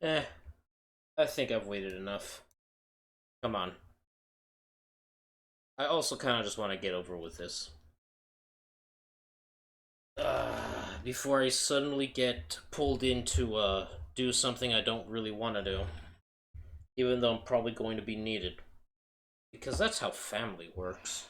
Eh, I think I've waited enough. Come on. I also kind of just want to get over with this. Before I suddenly get pulled in to do something I don't really want to do. Even though I'm probably going to be needed. Because that's how family works.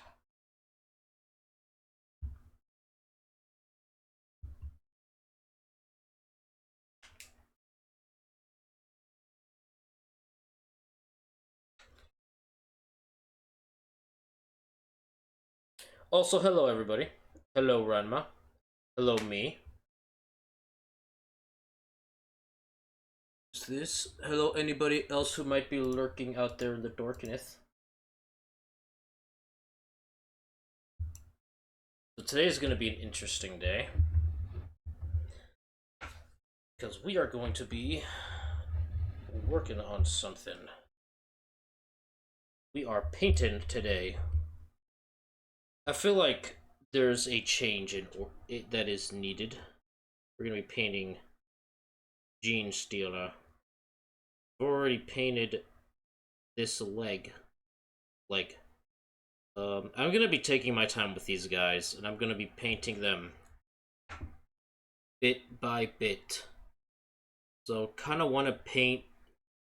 Also, hello everybody. Hello Ranma. Hello me. Is this? Hello anybody else who might be lurking out there in the darkness. So today is going to be an interesting day. Because we are going to be working on something. We are painting today. I feel like there's a change in that is needed. We're going to be painting Gene Stealer. I've already painted this leg. I'm gonna be taking my time with these guys, and I'm gonna be painting them bit by bit. So, kind of want to paint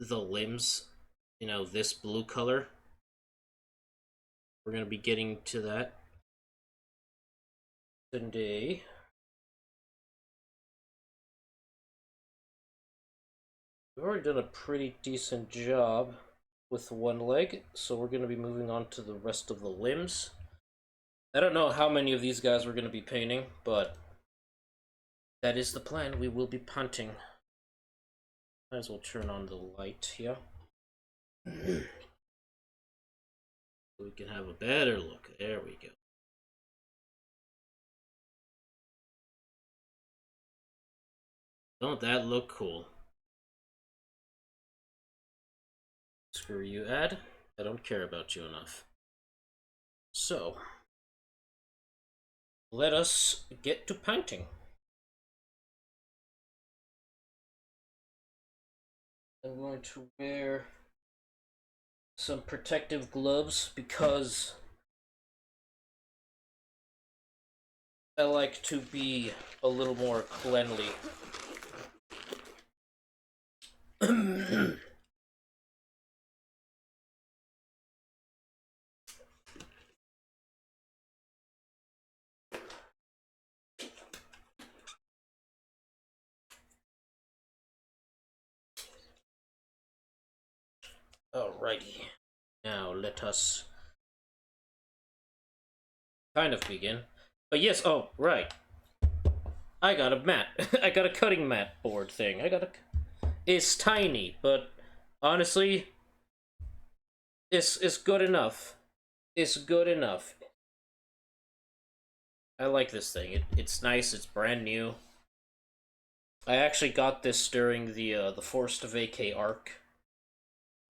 the limbs, this blue color. We're gonna be getting to that today. We've already done a pretty decent job with one leg, so we're gonna be moving on to the rest of the limbs. I don't know how many of these guys we're gonna be painting, but that is the plan. We will be punting. Might as well turn on the light here. So we can have a better look. There we go. Don't that look cool? Screw you, ad. I don't care about you enough. So, let us get to painting. I'm going to wear some protective gloves because I like to be a little more cleanly. Alrighty. Now let us kind of begin. But yes, oh, right. I got a mat. I got a cutting mat board thing. It's tiny, but honestly, it's good enough. It's good enough. I like this thing. It's nice. It's brand new. I actually got this during the Forced Vacay arc,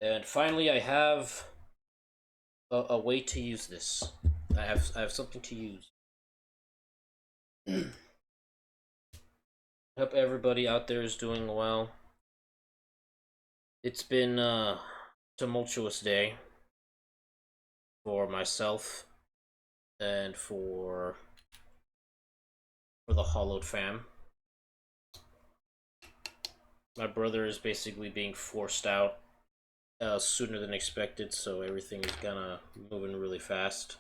and finally I have a way to use this. I have something to use. Hope everybody out there is doing well. It's been a tumultuous day for myself and for the Hollowed fam. My brother is basically being forced out sooner than expected, so everything is kind of moving really fast.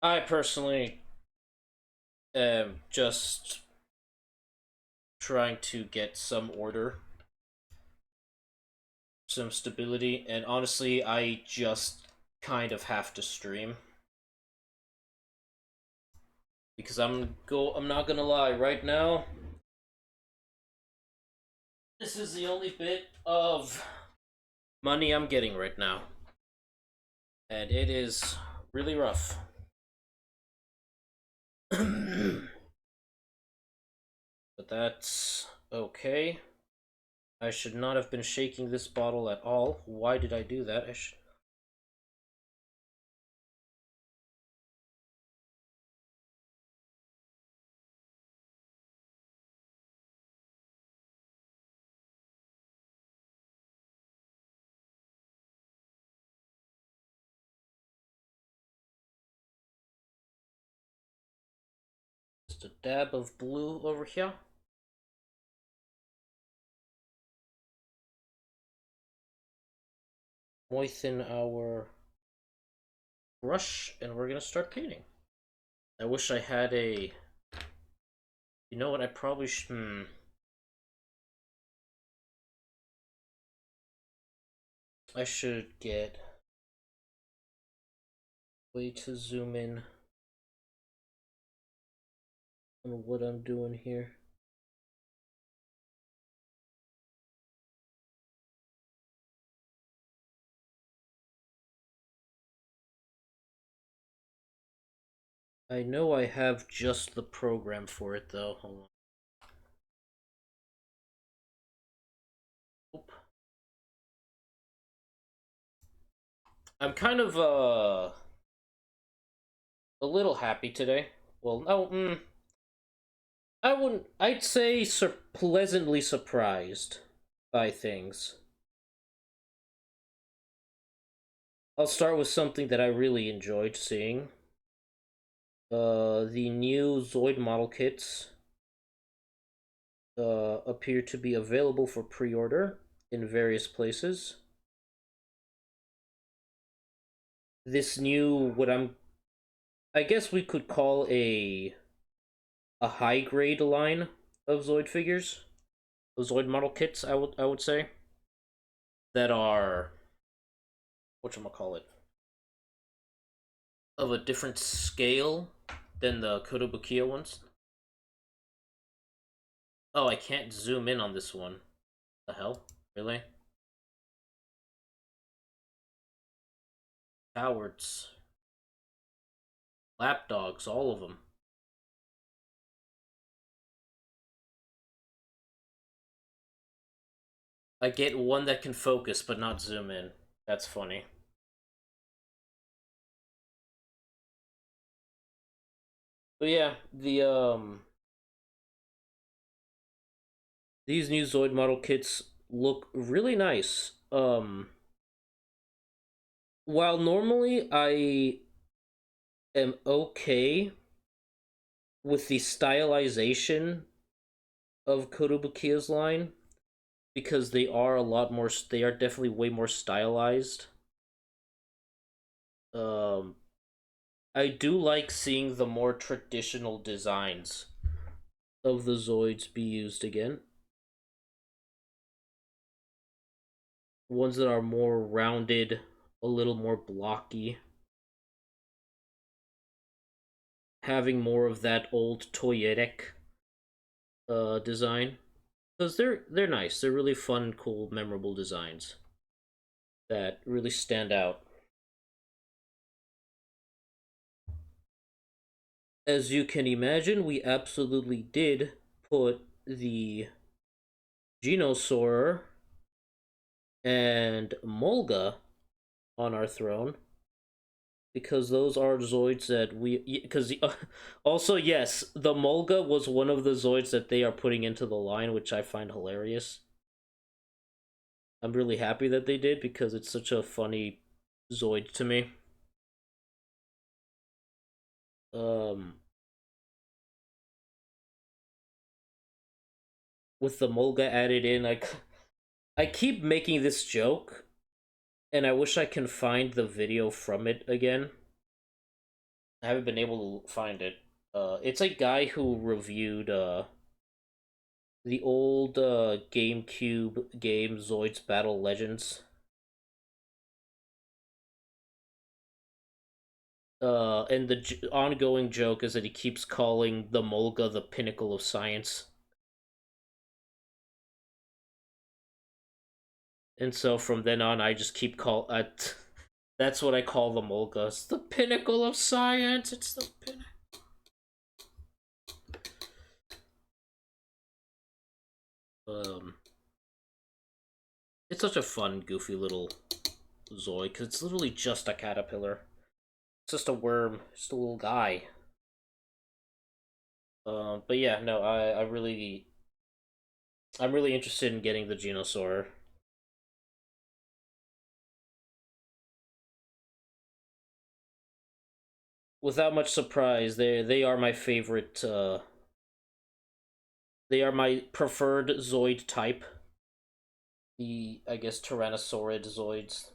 I personally am just trying to get some order, some stability, and honestly, I just kind of have to stream because I'm not gonna lie, right now this is the only bit of money I'm getting right now, and it is really rough. But that's okay. I should not have been shaking this bottle at all. Why did I do that? Just a dab of blue over here. Moisten our brush, and we're gonna start painting. I wish I had a... You know what, I probably should... I should get... way to zoom in on what I'm doing here. I know I have just the program for it though. Hold on. Oop. I'm kind of a little happy today. Well, no, I wouldn't. I'd say pleasantly surprised by things. I'll start with something that I really enjoyed seeing. The new Zoid model kits appear to be available for pre-order in various places. This new, I guess we could call a high grade line of Zoid figures, of Zoid model kits. I would say that are whatchamacallit, of a different scale than the Kotobukiya ones. Oh, I can't zoom in on this one. The hell? Really? Cowards. Lapdogs, all of them. I get one that can focus but not zoom in. That's funny. But yeah, these new Zoid model kits look really nice. While normally I am okay with the stylization of Kotobukiya's line, because they are they are definitely way more stylized. I do like seeing the more traditional designs of the Zoids be used again. Ones that are more rounded, a little more blocky. Having more of that old toyetic design. Because they're nice. They're really fun, cool, memorable designs that really stand out. As you can imagine, we absolutely did put the Genosaur and Molga on our throne, because those are Zoids that because also, yes, the Molga was one of the Zoids that they are putting into the line, which I find hilarious. I'm really happy that they did, because it's such a funny Zoid to me. With the Molga added in, I keep making this joke, and I wish I can find the video from it again. I haven't been able to find it. It's a guy who reviewed the old GameCube game Zoid's Battle Legends. And the ongoing joke is that he keeps calling the Molga the pinnacle of science. And so from then on, I just keep that's what I call the Molga. It's the pinnacle of science. It's the pinnacle. It's such a fun, goofy little Zoid, because it's literally just a caterpillar. It's just a worm, just a little guy. But yeah, no, I'm really interested in getting the Genosaur. without much surprise, they are my favorite. They are my preferred Zoid type. The, I guess, Tyrannosaurid Zoids.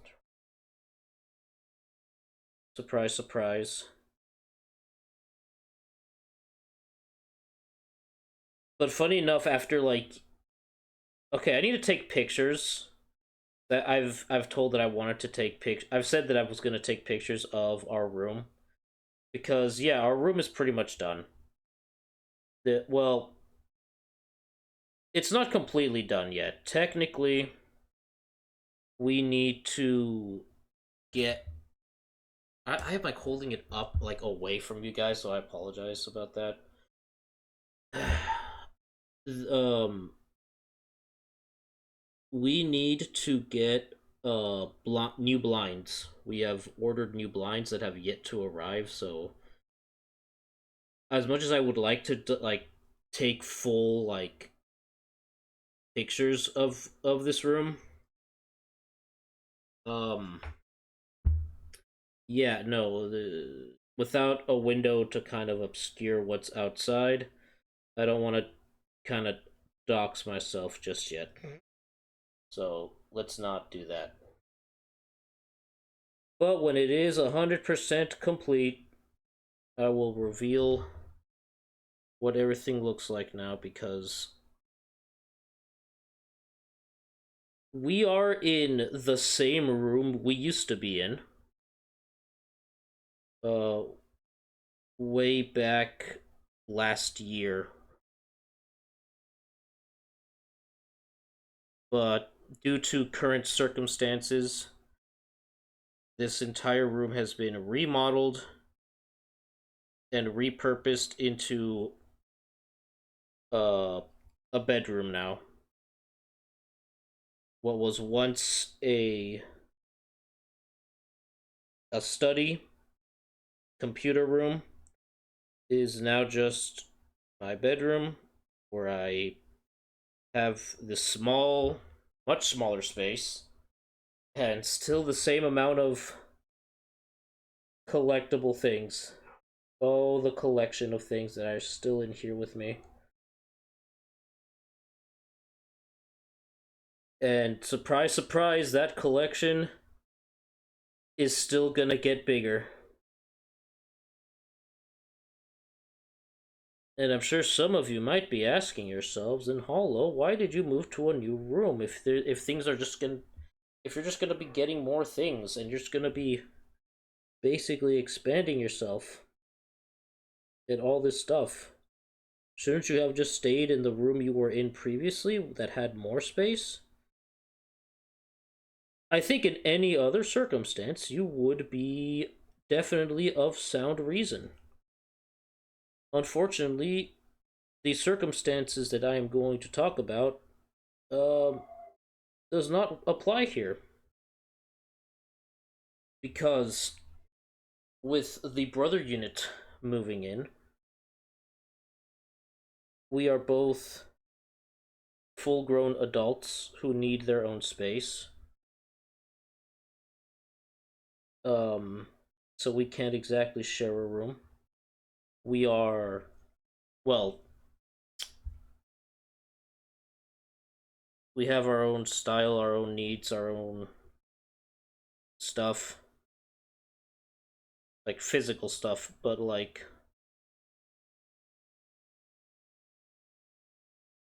Surprise, surprise. But funny enough, after like, okay, I need to take pictures. That I've told that I wanted to take pic. I've said that I was gonna take pictures of our room because yeah, our room is pretty much done. Well, it's not completely done yet. Technically, we need to get. I am like holding it up like away from you guys, so I apologize about that. um, we need to get new blinds. We have ordered new blinds that have yet to arrive, so as much as I would like to like take full like pictures of this room, um yeah, no, without a window to kind of obscure what's outside, I don't want to kind of dox myself just yet. So, let's not do that. But when it is 100% complete, I will reveal what everything looks like now because we are in the same room we used to be in. Uh, way back last year, but due to current circumstances, this entire room has been remodeled and repurposed into uh, a bedroom now. What was once a study computer room is now just my bedroom where I have this small, much smaller space and still the same amount of collectible things. Oh, the collection of things that are still in here with me. And surprise, surprise, that collection is still gonna get bigger. And I'm sure some of you might be asking yourselves, in Hollow, why did you move to a new room if things are just gonna if you're just gonna be getting more things and you're just gonna be basically expanding yourself and all this stuff? Shouldn't you have just stayed in the room you were in previously that had more space? I think in any other circumstance, you would be definitely of sound reason. Unfortunately, the circumstances that I am going to talk about um, does not apply here because with the brother unit moving in, we are both full-grown adults who need their own space. Um, so we can't exactly share a room. We are, well, we have our own style, our own needs, our own stuff, like physical stuff, but like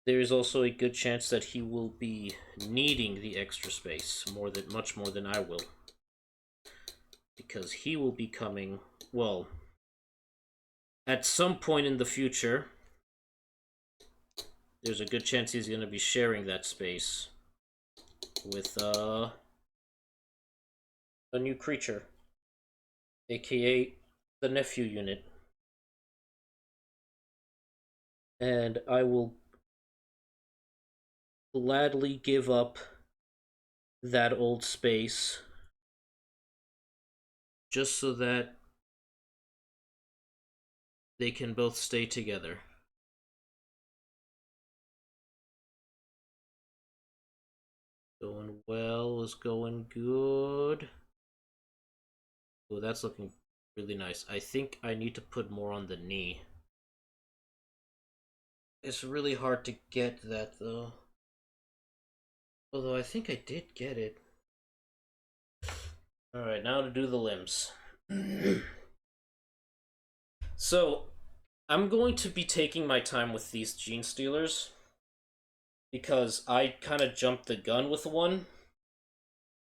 there is also a good chance that he will be needing the extra space much more than I will, because he will be coming, well, at some point in the future. There's a good chance he's going to be sharing that space with a new creature, aka the nephew unit. And I will gladly give up that old space just so that they can both stay together. Going well, is going good. Oh, that's looking Really nice. I think I need to put more on the knee. It's really hard to get that though. Although I think I did get it. Alright, now to do the limbs. So, I'm going to be taking my time with these Gene Stealers because I kind of jumped the gun with one,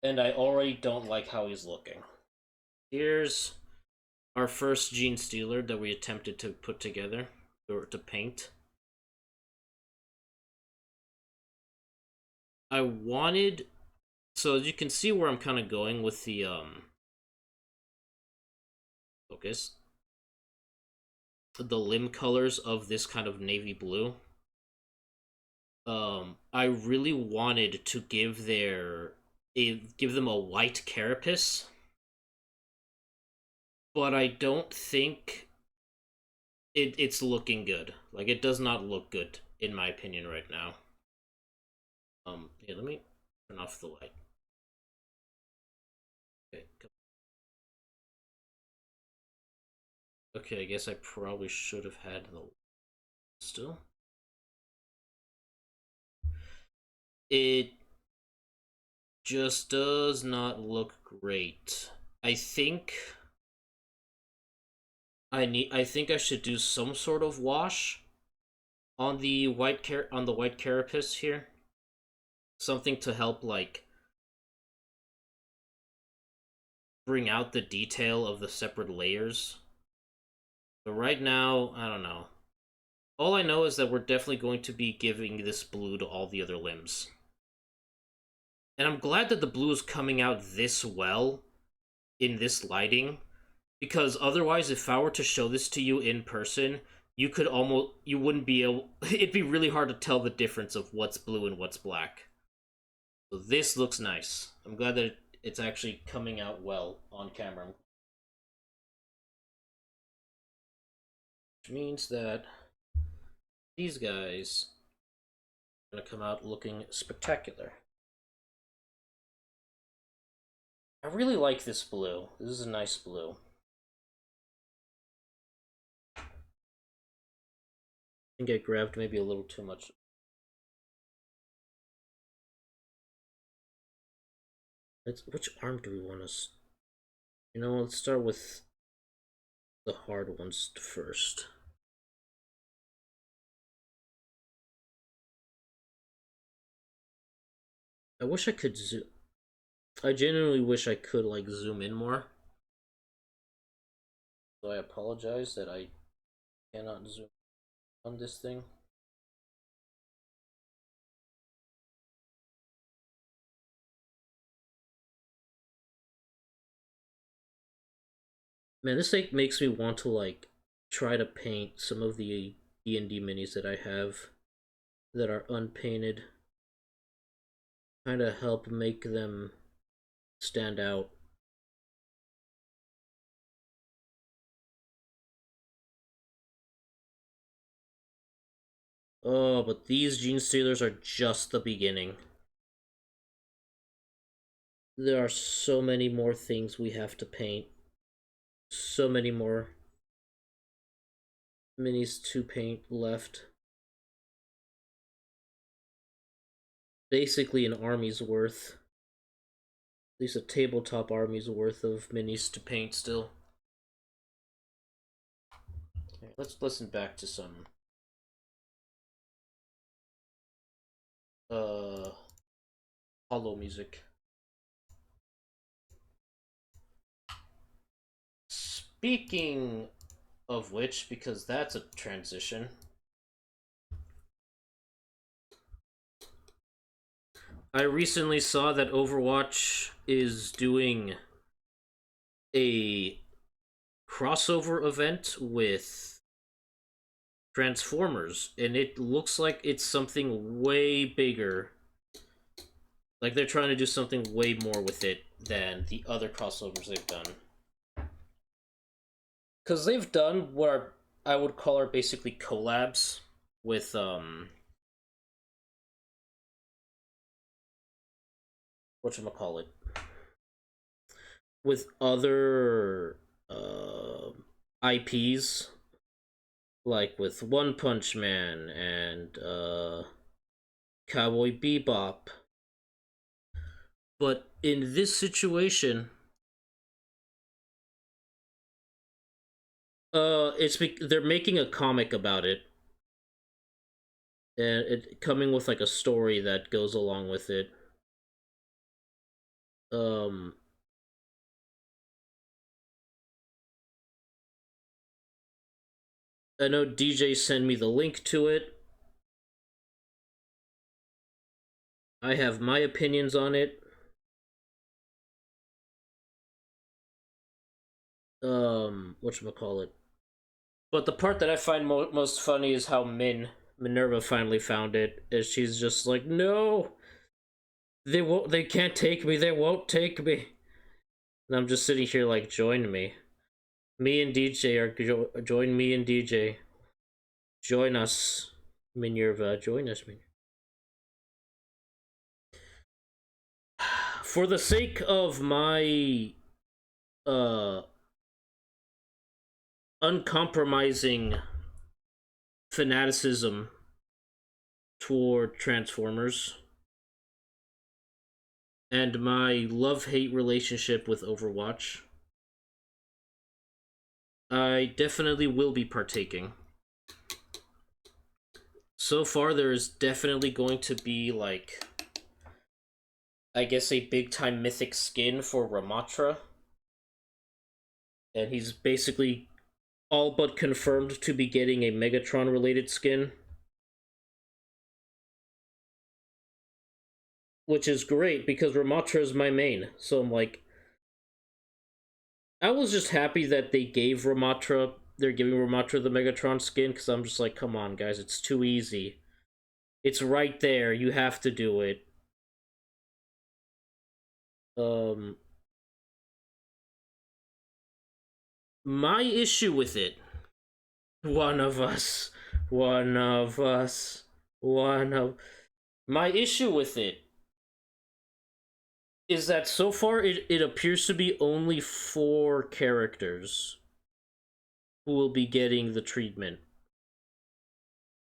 and I already don't like how he's looking. Here's our first Gene Stealer that we attempted to put together, or to paint. I wanted... So as you can see where I'm kind of going with the, focus. The limb colors of this kind of navy blue. I really wanted to give them a white carapace, but I don't think it's looking good. Like, it does not look good in my opinion right now. Yeah, let me turn off the light. Okay. Okay, I guess I probably should have had the still. It just does not look great. I think I think I should do some sort of wash on the white carapace here. Something to help like bring out the detail of the separate layers. But right now, I don't know. All I know is that we're definitely going to be giving this blue to all the other limbs. And I'm glad that the blue is coming out this well in this lighting, because otherwise if I were to show this to you in person, you wouldn't be able it'd be really hard to tell the difference of what's blue and what's black. So this looks nice. I'm glad that it's actually coming out well on camera. Which means that these guys are gonna come out looking spectacular. I really like this blue. This is a nice blue. I think I grabbed maybe a little too much. Which arm do we want to... You know, let's start with the hard ones first. I wish I could zoom. I genuinely wish I could, like, zoom in more. So I apologize that I cannot zoom on this thing. Man, this like makes me want to like try to paint some of the D&D minis that I have that are unpainted. Kind of help make them stand out. Oh, but these Gene Stealers are just the beginning. There are so many more things we have to paint. So many more minis to paint left. Basically an army's worth. At least a tabletop army's worth of minis to paint still. Okay, let's listen back to some hollow music. Speaking of which, because that's a transition, I recently saw that Overwatch is doing a crossover event with Transformers, and it looks like it's something way bigger. Like they're trying to do something way more with it than the other crossovers they've done. Because they've done what I would call are basically collabs with whatchamacallit, with other uh, IPs, like with One Punch Man and Cowboy Bebop. But in this situation, they're making a comic about it, and it coming with like a story that goes along with it. Um, I know DJ sent me the link to it. I have my opinions on it. Whatchamacallit. But the part that I find most funny is how Minerva finally found it. Is she's just like, no, they won't. They can't take me. They won't take me. And I'm just sitting here like, join me. Me and DJ are join me and DJ. Join us, Minerva. Join us, Minerva. For the sake of my uh uncompromising fanaticism toward Transformers and my love-hate relationship with Overwatch, I definitely will be partaking. So far, there is definitely going to be, like, I guess a big-time mythic skin for Ramatra. And he's basically all but confirmed to be getting a Megatron-related skin. Which is great, because Ramatra is my main. So I'm like, I was just happy that they're giving Ramatra the Megatron skin, because I'm just like, come on, guys, it's too easy. It's right there, you have to do it. Um, my issue with it, one of us, one of us, one of. My issue with it is that so far it appears to be only 4 characters who will be getting the treatment,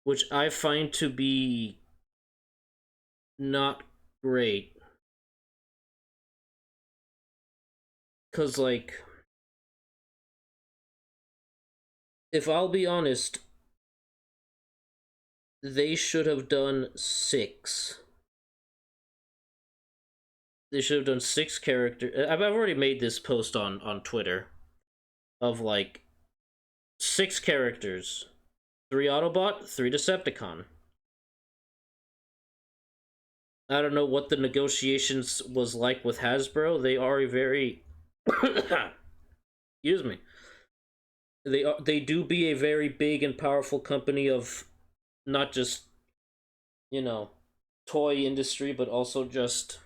which I find to be not great. Because, like, if I'll be honest, they should have done 6. They should have done 6 characters. I've already made this post on Twitter of, like, 6 characters. 3 Autobot, 3 Decepticon. I don't know what the negotiations was like with Hasbro. They are a very excuse me. They do be a very big and powerful company of not just, you know, toy industry, but also just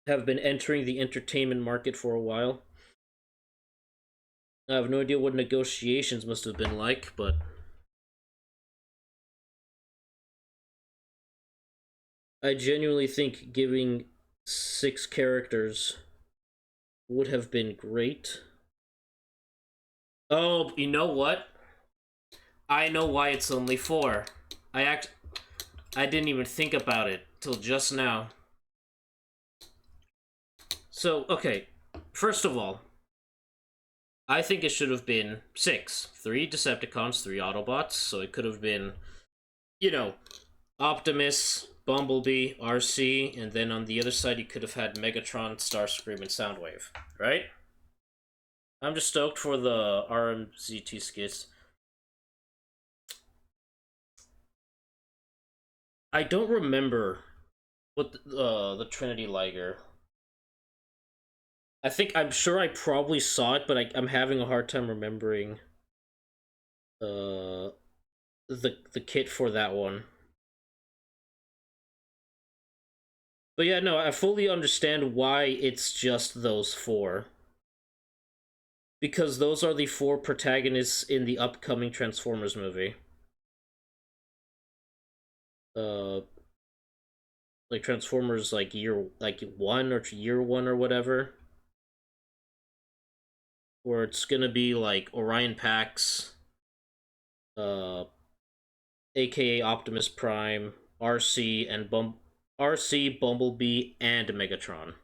have been entering the entertainment market for a while. I have no idea what negotiations must have been like, but I genuinely think giving 6 characters would have been great. Oh, you know what? I know why it's only 4. I didn't even think about it till just now. So, okay, first of all, I think it should have been 6. 3 Decepticons, 3 Autobots, so it could have been, you know, Optimus, Bumblebee, RC, and then on the other side you could have had Megatron, Starscream, and Soundwave, right? I'm just stoked for the RMZT skits. I don't remember what the Trinity Liger. I'm sure I probably saw it, but I'm having a hard time remembering uh the kit for that one. But yeah, no, I fully understand why it's just those 4. Because those are the 4 protagonists in the upcoming Transformers movie. Uh like Transformers like year 1 or whatever. where it's gonna be like Orion Pax, uh, aka Optimus Prime, RC, Bumblebee, and Megatron.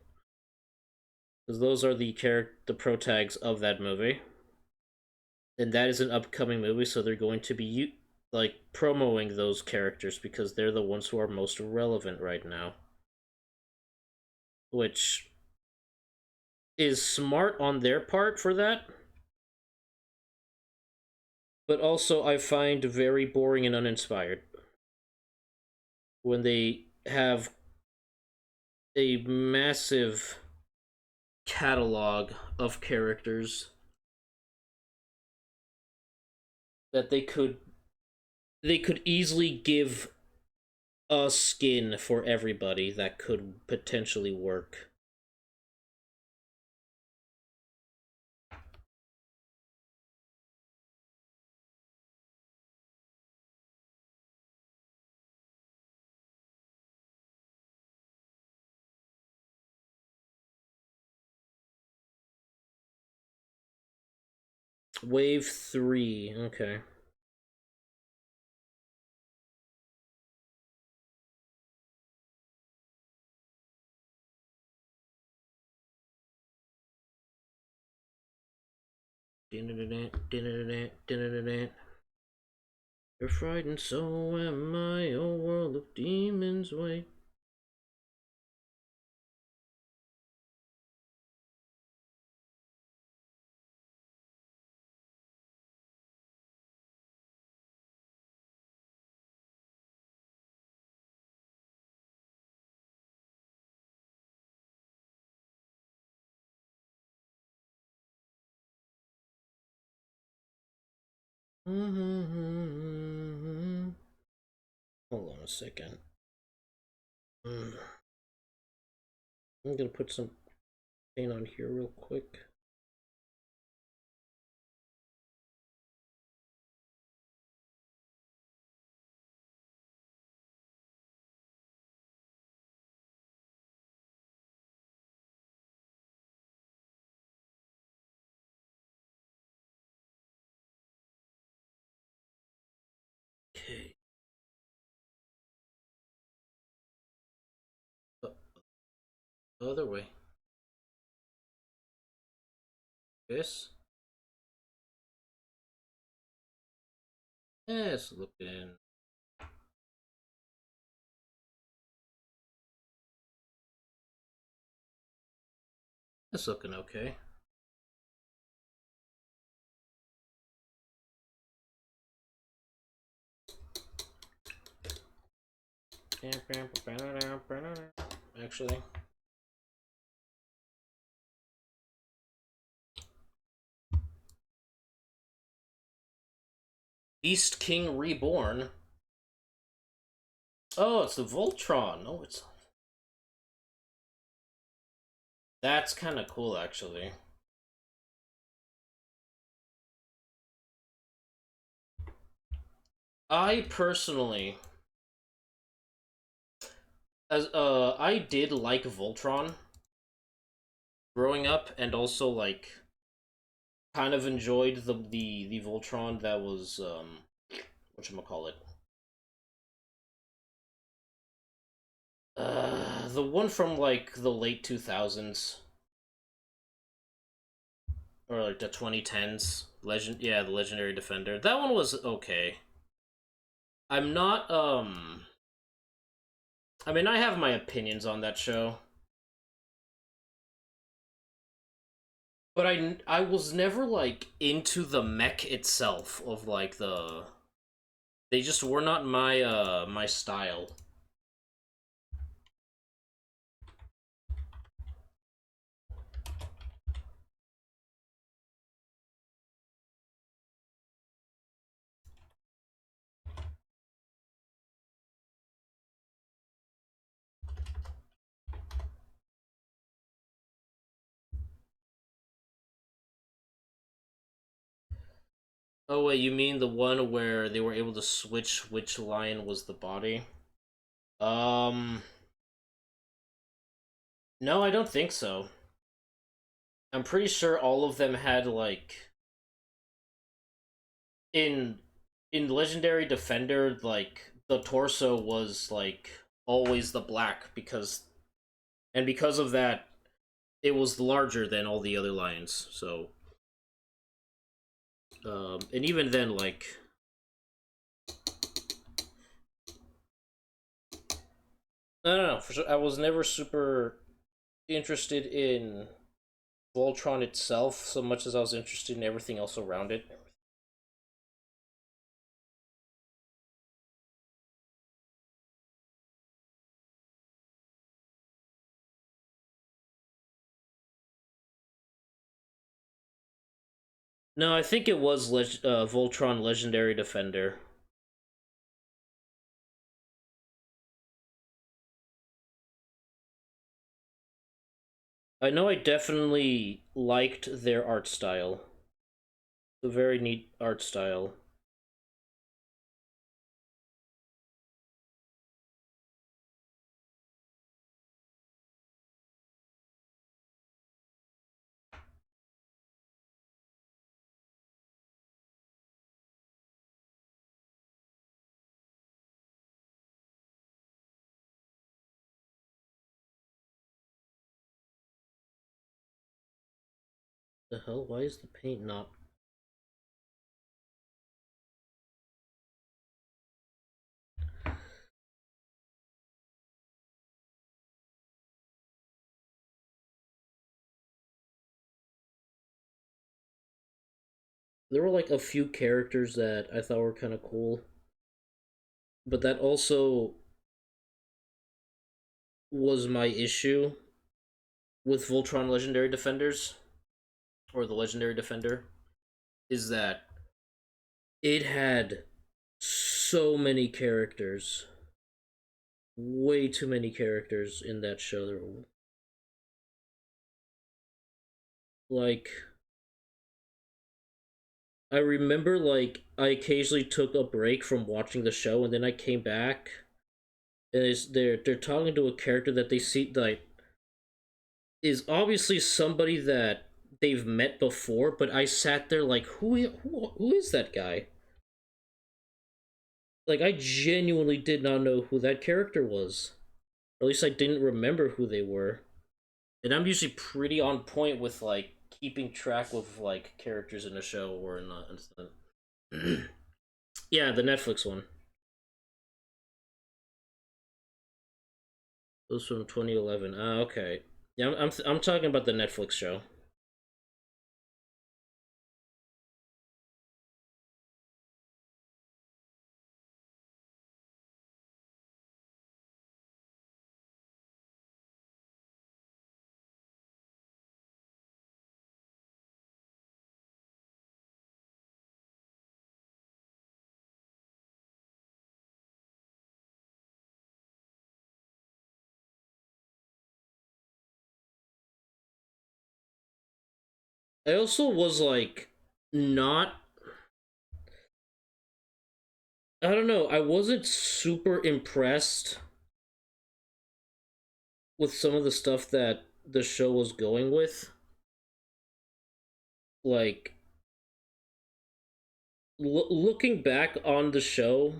Because those are the pro tags of that movie, and that is an upcoming movie, so they're going to be like promoting those characters because they're the ones who are most relevant right now, which is smart on their part for that, but also I find very boring and uninspired when they have a massive catalog of characters that they could easily give a skin for everybody that could potentially work. Wave 3, okay. You're frightened, so am I. A world of demons wait. Hold on a second. I'm gonna put some paint on here real quick. Okay. The other way. This. Yes, looking. It's looking okay. Actually. Beast King Reborn. Oh, it's the Voltron. Oh, it's. That's kind of cool, actually. I personally, I did like Voltron growing up, and also like kind of enjoyed the Voltron that was whatchamacallit. The one from like the late 2000s or like the 2010s. The Legendary Defender. That one was okay. I'm not I mean, I have my opinions on that show, but I was never like into the mech itself of like they just were not my style. Oh wait, you mean the one where they were able to switch which lion was the body? Um, no, I don't think so. I'm pretty sure all of them had like in Legendary Defender, like the torso was like always the black because of that it was larger than all the other lions. So and even then, like, I don't know. For sure, I was never super interested in Voltron itself so much as I was interested in everything else around it. No, I think it was Voltron Legendary Defender. I know I definitely liked their art style. A very neat art style. The hell? Why is the paint not? There were like a few characters that I thought were kind of cool, but that also was my issue with Voltron Legendary Defenders, or the Legendary Defender, is that it had so many characters. Way too many characters in that show. Like, I remember, like, I occasionally took a break from watching the show, and then I came back, and they're talking to a character that they see like is obviously somebody that they've met before, but I sat there like, who is that guy? Like, I genuinely did not know who that character was. Or at least I didn't remember who they were. And I'm usually pretty on point with like keeping track of like characters in a show or not. Yeah, the Netflix one. It was from 2011. Ah, okay. Yeah, I'm talking about the Netflix show. I also was like, not. I don't know. I wasn't super impressed with some of the stuff that the show was going with. Like, looking back on the show,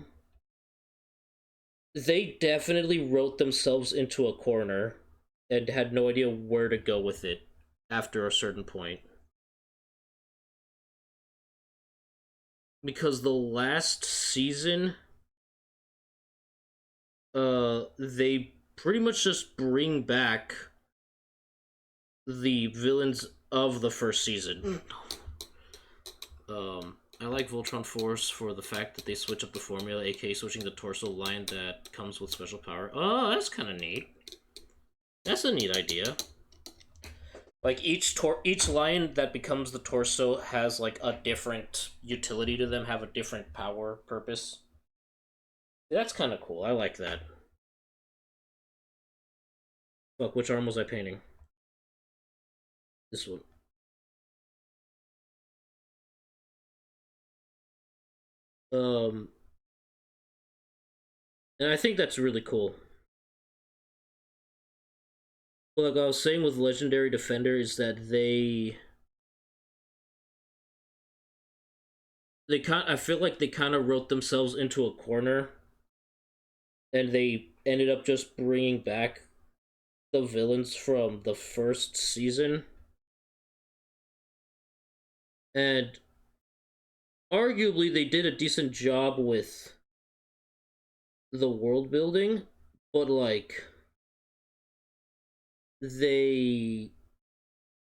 they definitely wrote themselves into a corner and had no idea where to go with it after a certain point. Because the last season, they pretty much just bring back the villains of the first season. I like Voltron Force for the fact that they switch up the formula, aka switching the torso line that comes with special power. Oh, that's kind of neat. That's a neat idea. Like each line that becomes the torso has like a different utility to them, have a different power purpose. That's kind of cool. I like that. Fuck, which arm was I painting? This one. Um, and I think that's really cool. Well, like I was saying with Legendary Defender is that they kind I feel like they kind of wrote themselves into a corner, and they ended up just bringing back the villains from the first season, and arguably they did a decent job with the world building, but like they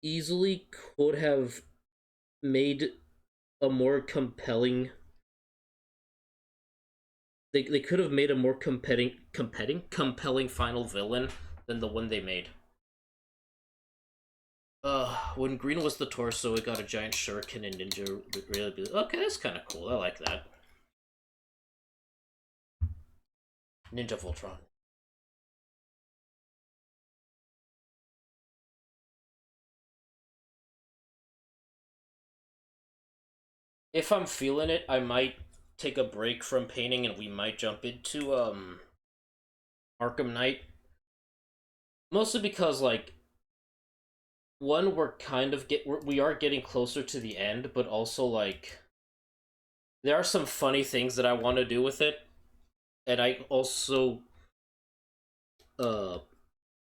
easily could have made a more compelling. They could have made a more compelling final villain than the one they made. When green was the torso, it got a giant shuriken and ninja. Really, okay, that's kind of cool. I like that. Ninja Voltron. If I'm feeling it, I might take a break from painting and we might jump into Arkham Knight. Mostly because like one, we are getting closer to the end, but also like there are some funny things that I want to do with it, and I also uh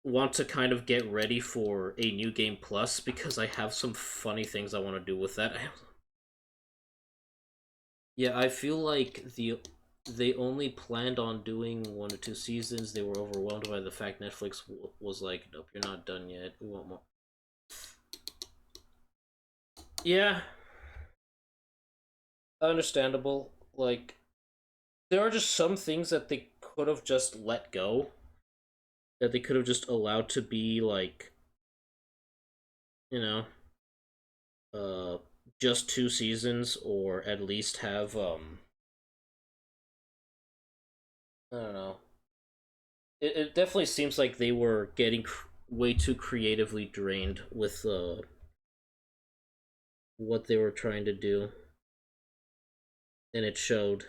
want to kind of get ready for a new game plus because I have some funny things I want to do with that. Yeah, I feel like they only planned on doing 1 or 2 seasons. They were overwhelmed by the fact Netflix was like, "Nope, you're not done yet. We want more." Yeah, understandable. Like there are just some things that they could have just let go, that they could have just allowed to be like, you know, uh just 2 seasons, or at least have I don't know. It definitely seems like they were getting way too creatively drained with what they were trying to do, and it showed.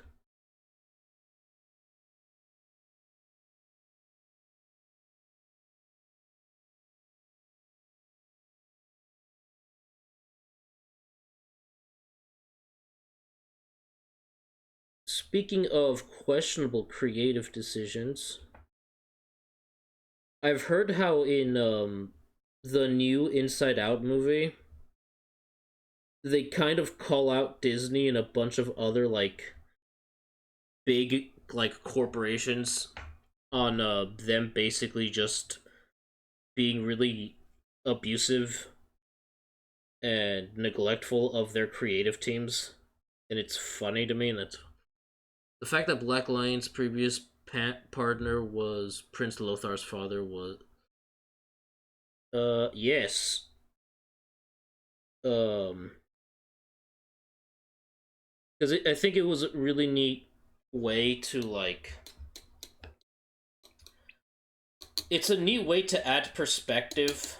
Speaking of questionable creative decisions, I've heard how in the new Inside Out movie, they kind of call out Disney and a bunch of other like big like corporations on them basically just being really abusive and neglectful of their creative teams, and it's funny to me. And that's the fact that Black Lion's previous partner was Prince Lothar's father was yes. um because I think it was a really neat way to like, it's a neat way to add perspective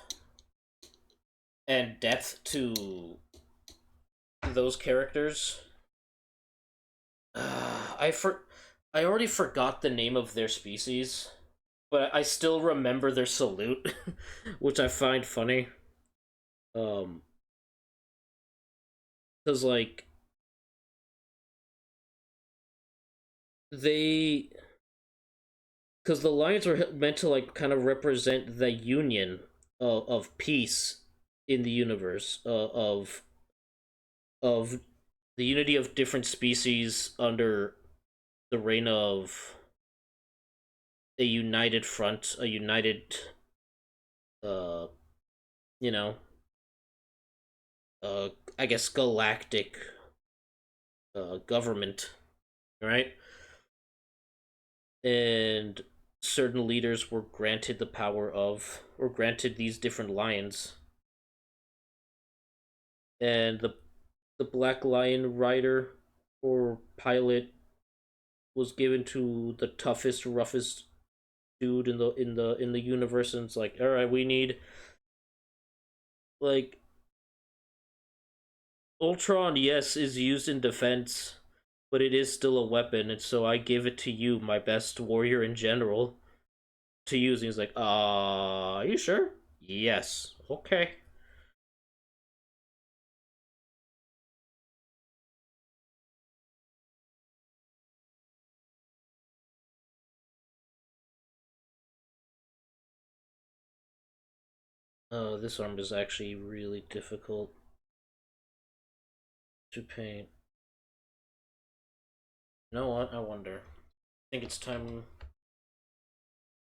and depth to those characters. I already forgot the name of their species, but I still remember their salute, which I find funny. Um, because like they, because the lions were meant to like kind of represent the union of peace in the universe, of the unity of different species under the reign of a united front, a united, uh, you know, I guess galactic government, right? And certain leaders were granted the power of, or granted these different lions, and the Black Lion rider or pilot was given to the toughest, roughest dude in the universe, and it's like, all right, we need like Ultron. Yes, is used in defense, but it is still a weapon, and so I give it to you, my best warrior in general, to use. And he's like, are you sure? Yes. Okay. This arm is actually really difficult to paint. You know what? I wonder. I think it's time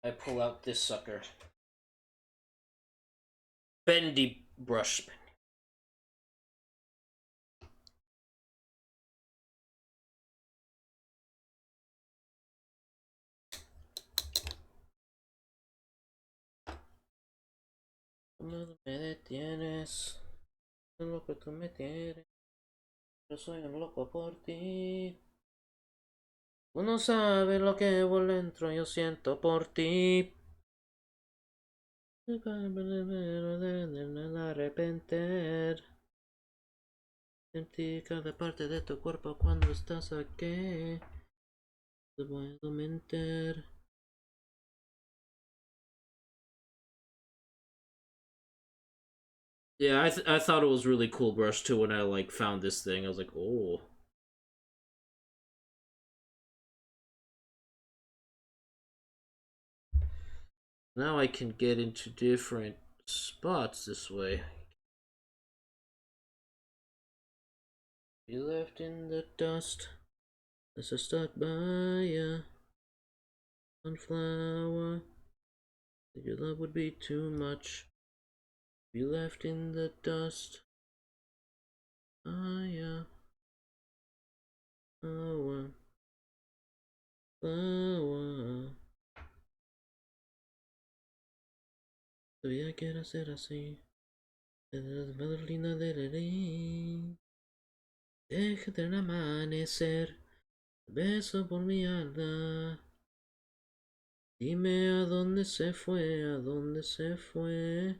I pull out this sucker. Bendy brush. No me detienes, lo que tú me tienes. Yo soy un loco por ti. Uno sabe lo que por dentro yo siento por ti. Arrepentir. Sentí cada parte de tu cuerpo cuando estás aquí. Te puedo mentir. Yeah, I thought it was really cool brush too when I like found this thing. I was like, oh. Now I can get into different spots this way. Be left in the dust as I stuck by ya. Sunflower, your love would be too much. Be left in the dust. Ah, yeah. Flower, flower. Todavía quiero ser así. Madrina de deja del amanecer. Beso por mi alma. Dime a dónde se fue, a dónde se fue.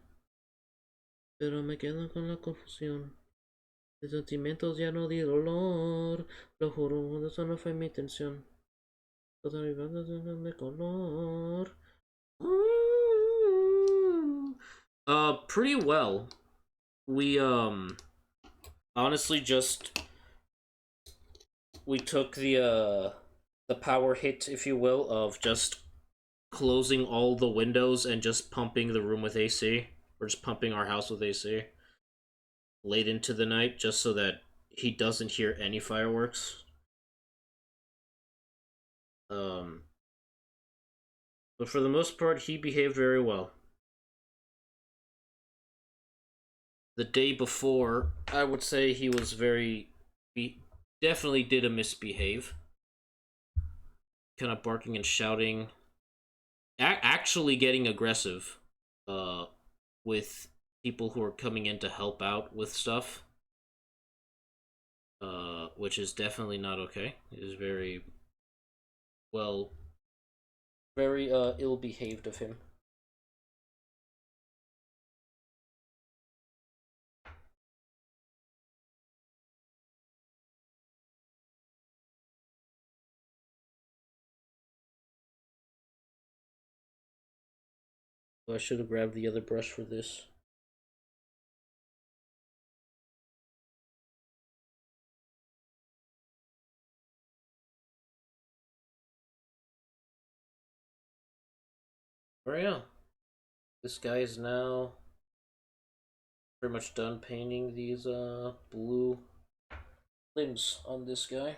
Pero me quedo con la confusión. De sentimientos ya no di dolor. Lo juro, eso no fue mi intención. Todas mis bandas son de color. Pretty well. We honestly just we took the power hit, if you will, of just closing all the windows and just pumping the room with AC, or just pumping our house with AC late into the night, just so that he doesn't hear any fireworks. Um, but for the most part, he behaved very well. The day before, I would say he was he definitely did a misbehave, kind of barking and shouting, actually getting aggressive, uh, with people who are coming in to help out with stuff, which is definitely not okay. It is very well, very ill behaved of him. I should have grabbed the other brush for this. Oh yeah, this guy is now pretty much done painting these blue limbs on this guy.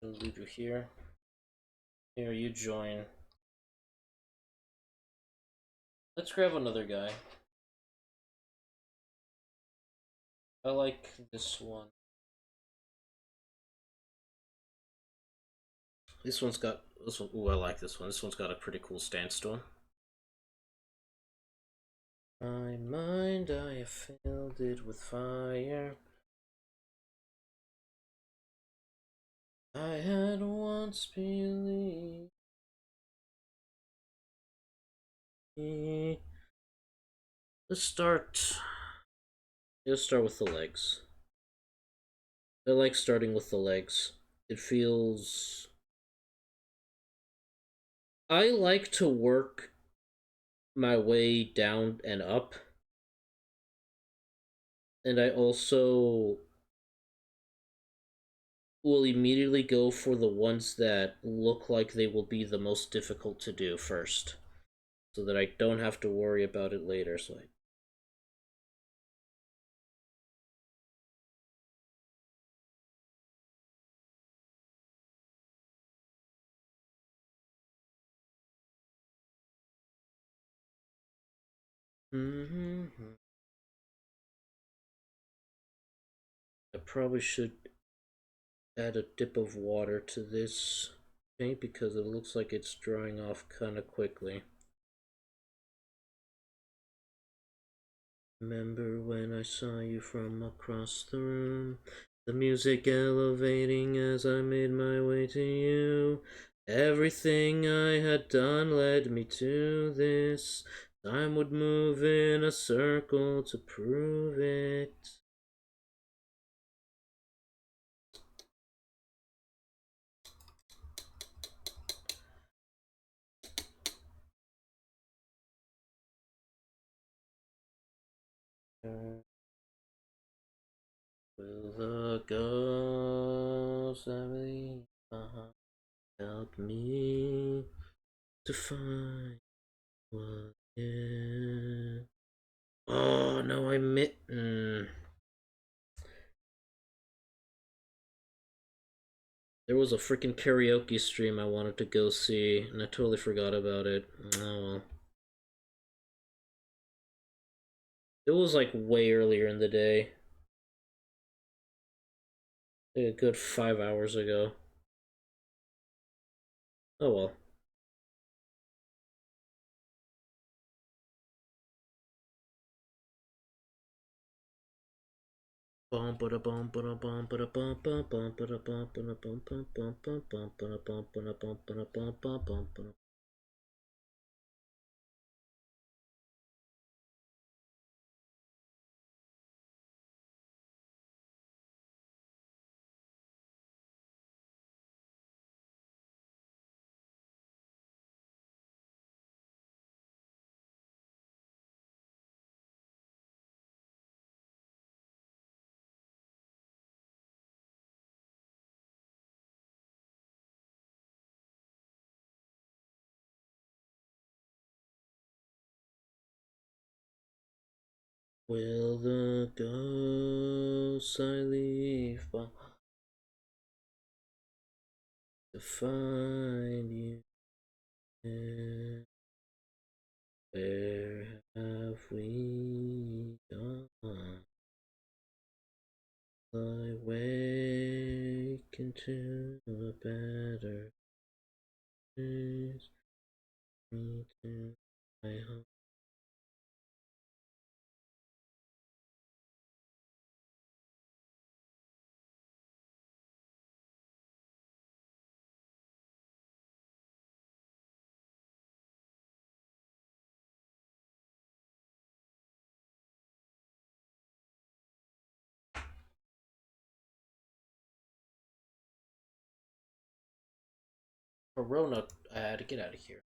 I'm gonna leave you here. Here, you join. Let's grab another guy. I like this one. This one's got this one. Ooh, I like this one. This one's got a pretty cool stance to him. My mind, I have filled it with fire. I had once believed. Let's start. Let's start with the legs. I like starting with the legs. It feels. I like to work my way down and up. And I also will immediately go for the ones that look like they will be the most difficult to do first, so that I don't have to worry about it later. So I... I probably should add a dip of water to this paint because it looks like it's drying off kind of quickly. Remember when I saw you from across the room? The music elevating as I made my way to you. Everything I had done led me to this. Time would move in a circle to prove it. Will the ghost I believe help me to find what is? Oh no, I mit. There was a freaking karaoke stream I wanted to go see, and I totally forgot about it. Oh well. It was like way earlier in the day. Like a good 5 hours ago. Oh well. Will the ghosts I leave behind to find you? Where have we gone? I wake into a better place. Me to my home. Corona, I had to get out of here.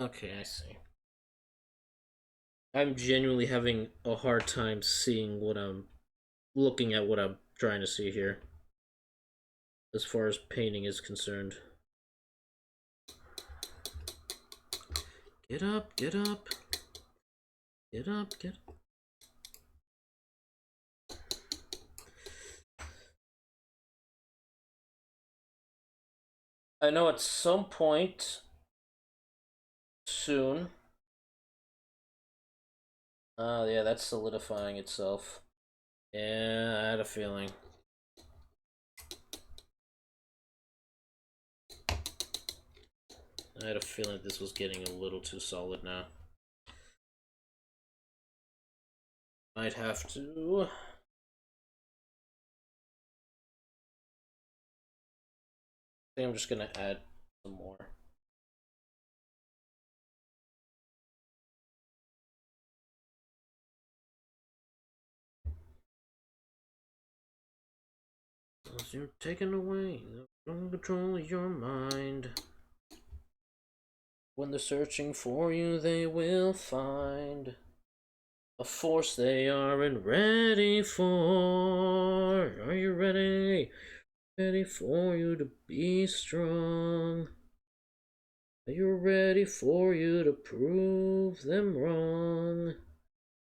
Okay, I see. I'm genuinely having a hard time seeing what I'm looking at, what I'm trying to see here, as far as painting is concerned. Get up, get up, get up, get up. I know at some point soon. Yeah, that's solidifying itself. Yeah, I had a feeling. I had a feeling this was getting a little too solid now. Might have to. I think I'm just gonna add some more. Cause you're taking away the control of your mind. When they're searching for you, they will find a force they aren't ready for. Are you ready? Ready for you to be strong. Are you ready for you to prove them wrong?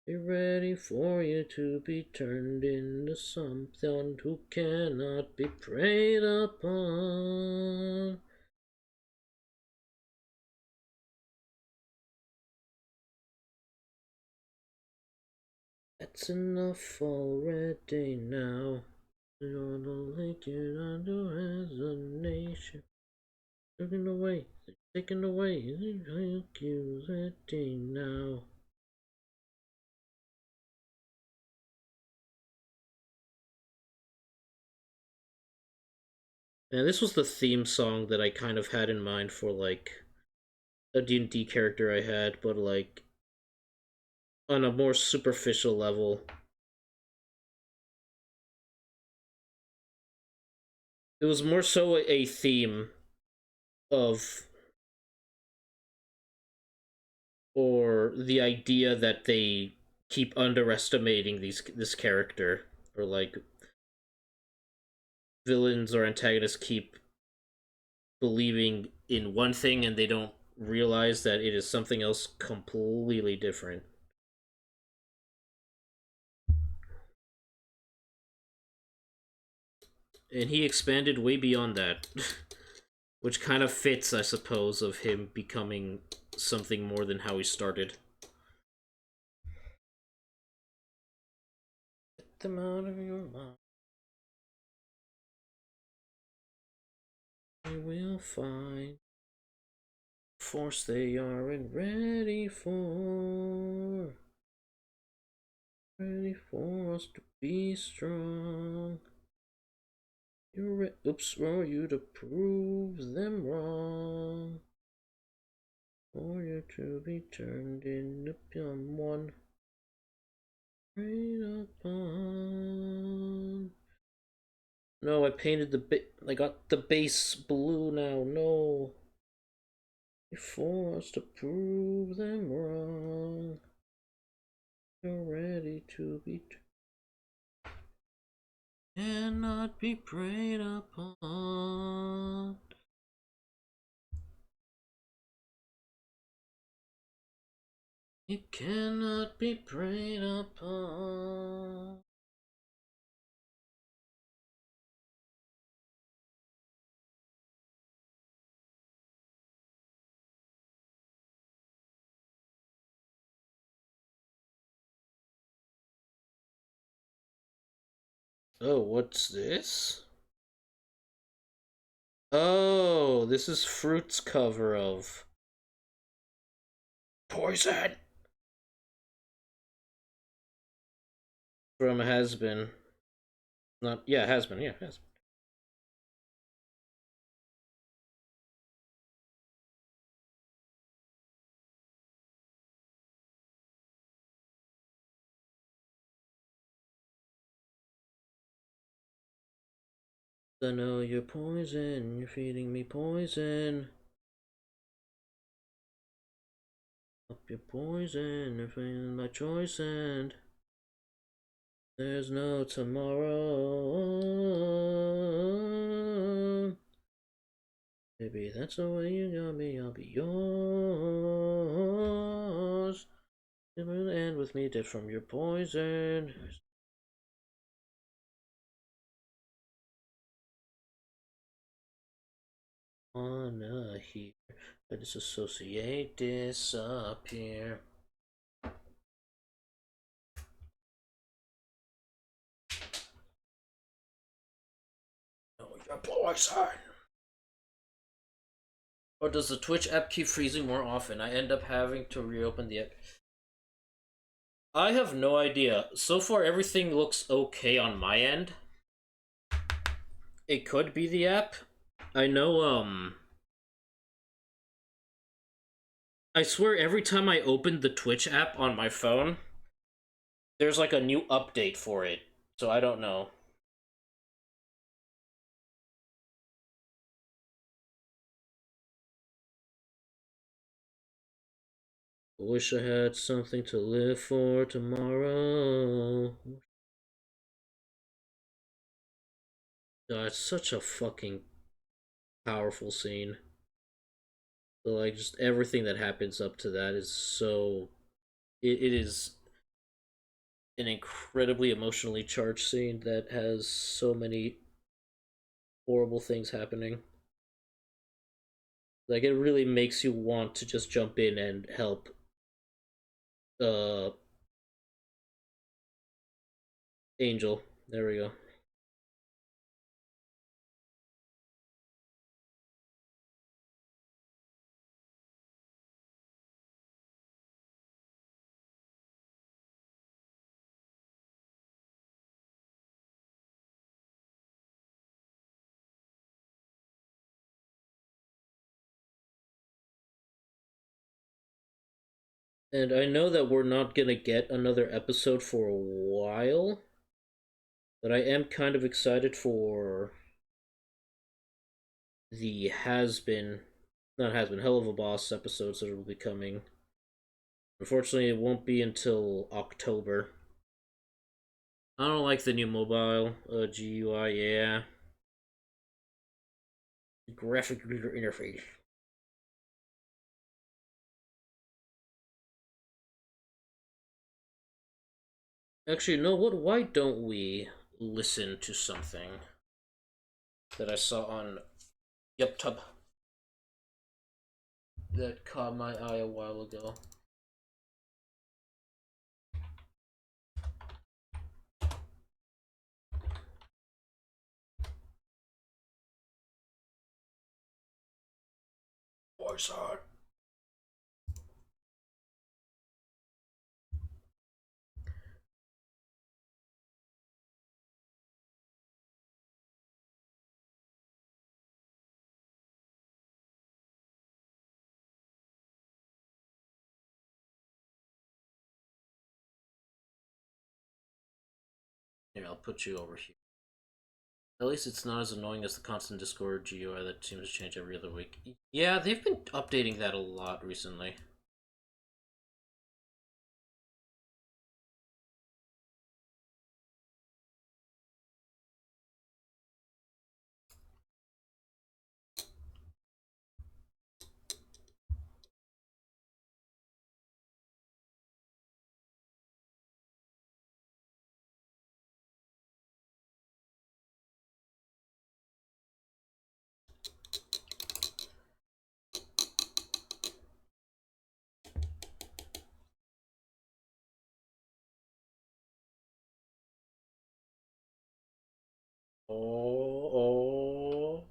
Are ready for you to be turned into something who cannot be preyed upon. That's enough already now. You're the lake you under resignation. Taken away, taken away, accusing now. And this was the theme song that I kind of had in mind for like a D&D character I had, but like on a more superficial level. It was more so a theme of, or the idea that they keep underestimating this character, or like villains or antagonists keep believing in one thing and they don't realize that it is something else completely different. And he expanded way beyond that. Which kind of fits, I suppose, of him becoming something more than how he started. Get them out of your mind. You will find force they aren't ready for. Ready for us to be strong. You're oops, for you to prove them wrong. For you to be turned into someone preyed upon. No, I painted I got the base blue now. No. Forced to prove them wrong. You're ready to be. Cannot be preyed upon. It cannot be preyed upon. Oh, what's this? Oh, this is Fruit's cover of Poison from Has Been. Not, yeah, Has Been, yeah, Has Been. I know you're poison, you're feeding me poison. Up your poison, you're feeding my choice, and there's no tomorrow. Maybe that's the way you got me, I'll be yours. It will end with me dead from your poison. Wanna hear, I disassociate, disappear. Know your poison. Or does the Twitch app keep freezing more often? I end up having to reopen the app. I have no idea. So far, everything looks okay on my end. It could be the app. I know, I swear every time I open the Twitch app on my phone, there's like a new update for it. So I don't know. I wish I had something to live for tomorrow. God, it's such a fucking powerful scene. So, like, just everything that happens up to that is so. It is an incredibly emotionally charged scene that has so many horrible things happening. Like, it really makes you want to just jump in and help uh Angel. There we go. And I know that we're not gonna get another episode for a while, but I am kind of excited for the has been, not has been, Hell of a Boss episodes that will be coming. Unfortunately, it won't be until October. I don't like the new mobile GUI. Yeah, graphic reader interface. Actually, no. What? Why don't we listen to something that I saw on YupTub that caught my eye a while ago? Voice art. Here, I'll put you over here. At least it's not as annoying as the constant Discord GUI that seems to change every other week. Yeah, they've been updating that a lot recently. Oh, oh.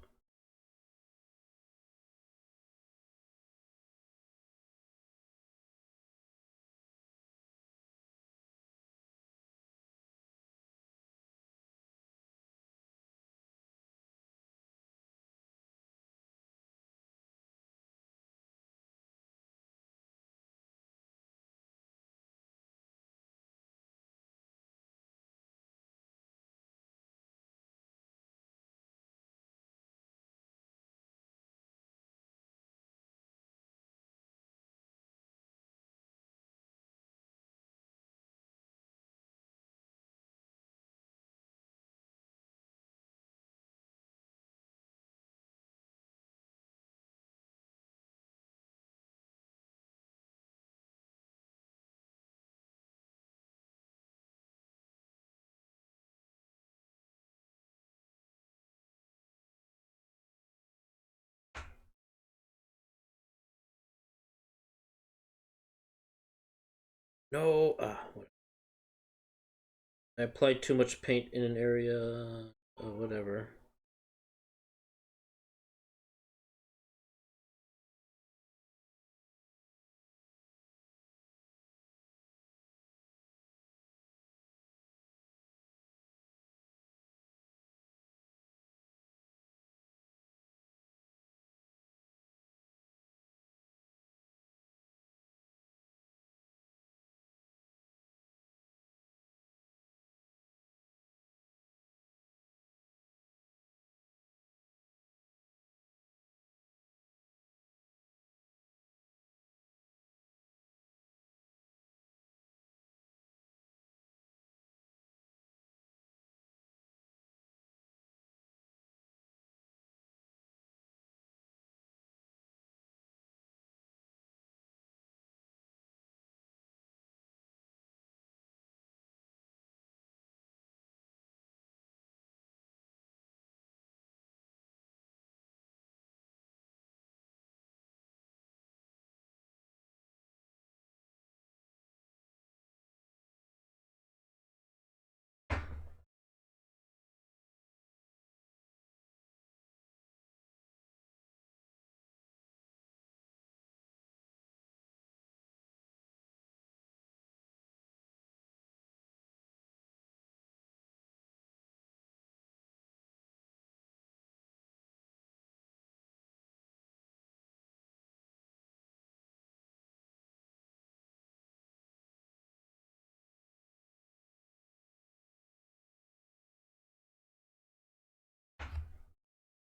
No, I applied too much paint in an area. Whatever.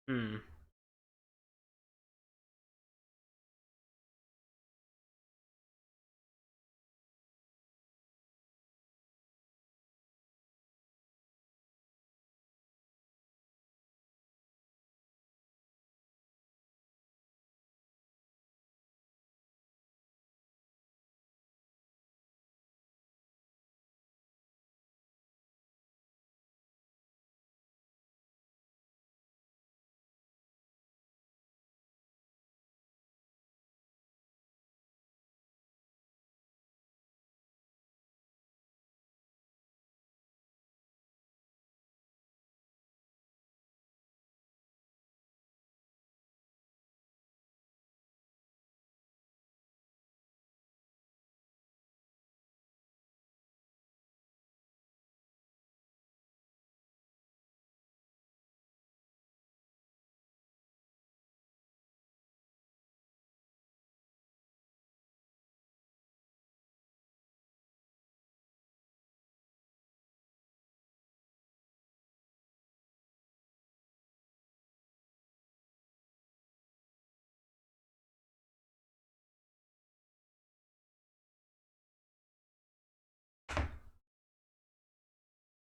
Hmm.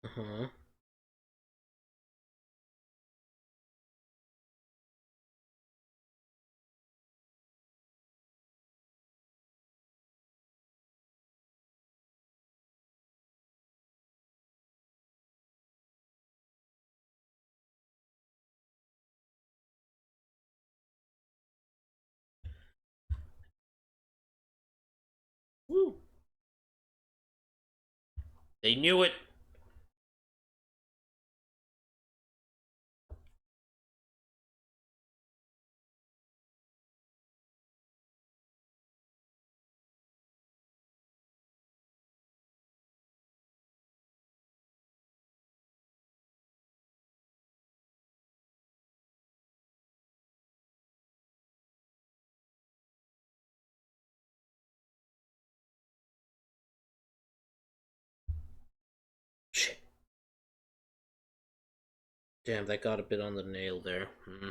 Uh-huh. Woo. They knew it. Shit. Damn, that got a bit on the nail there. Hmm.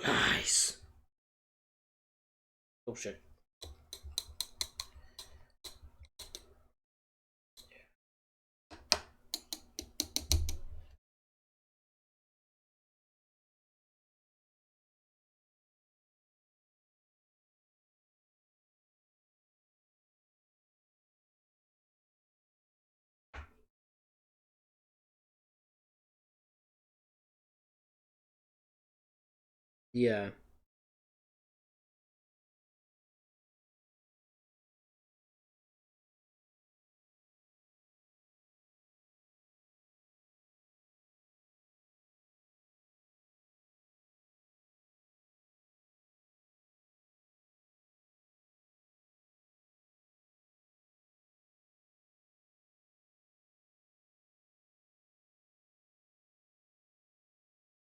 Nice. Oh shit. Yeah.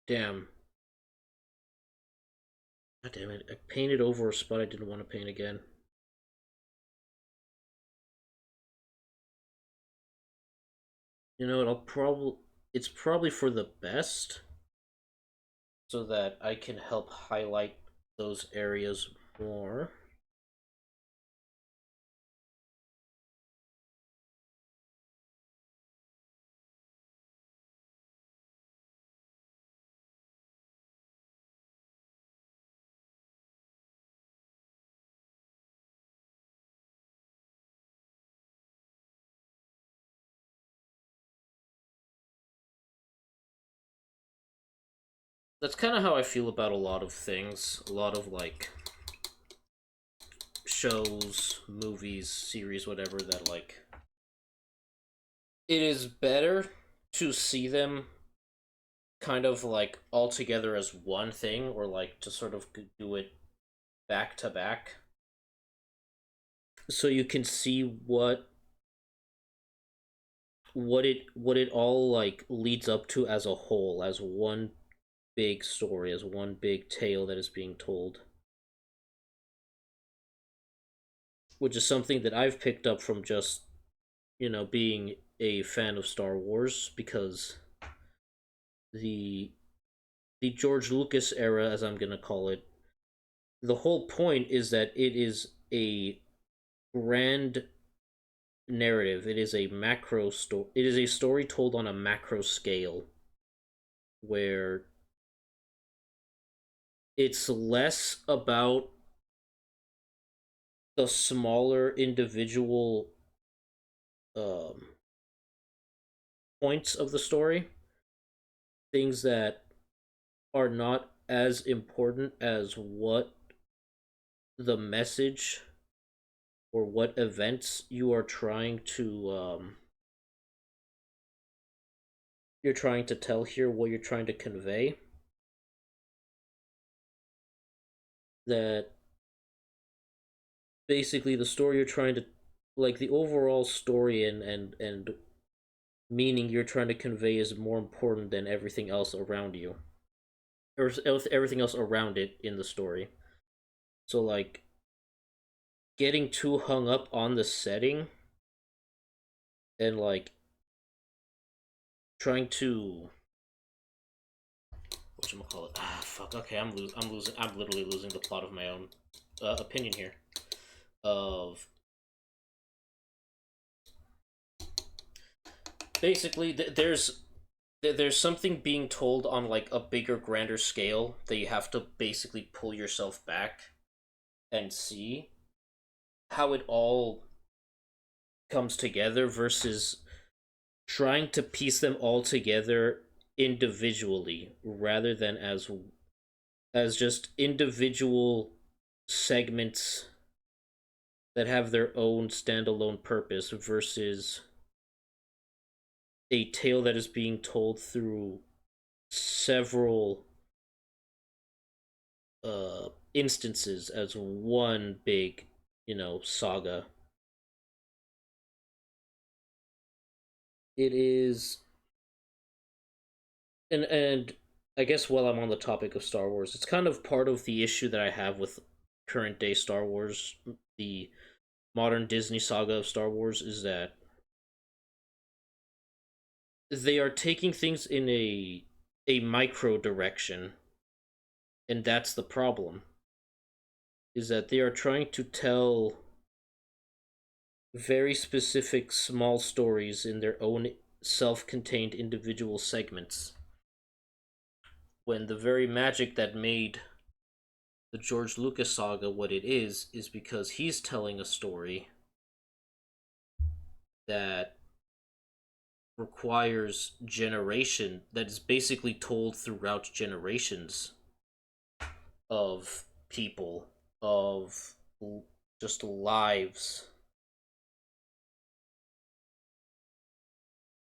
Damn. God damn it. I painted over a spot I didn't want to paint again. You know what, it's probably for the best so that I can help highlight those areas more. That's kind of how I feel about a lot of things. A lot of like shows, movies, series, whatever, that like it is better to see them kind of like all together as one thing, or like to sort of do it back to back so you can see what it all like leads up to as a whole, as one big story, as one big tale that is being told, which is something that I've picked up from just, being a fan of Star Wars, because the the George Lucas era, as I'm going to call it, the whole point is that it is a grand narrative. It is a macro story. It is a story told on a macro scale, where it's less about the smaller individual um, points of the story, things that are not as important as what the message or what events you're trying to tell here, what you're trying to convey. That basically the story you're trying to, like, the overall story and meaning you're trying to convey is more important than everything else around you, or everything else around it in the story. So like getting too hung up on the setting and like trying to, what you call it? Ah, fuck. Okay, I'm losing. I'm literally losing the plot of my own opinion here. Of basically, there's something being told on like a bigger, grander scale that you have to basically pull yourself back and see how it all comes together, versus trying to piece them all together individually rather than as just individual segments that have their own standalone purpose, versus a tale that is being told through several instances as one big, saga. It is, and I guess while I'm on the topic of Star Wars, it's kind of part of the issue that I have with current day Star Wars, the modern Disney saga of Star Wars, is that they are taking things in a micro direction, and that's the problem. Is that they are trying to tell very specific small stories in their own self-contained individual segments, when the very magic that made the George Lucas saga what it is because he's telling a story that requires generation, that is basically told throughout generations of people, of just lives,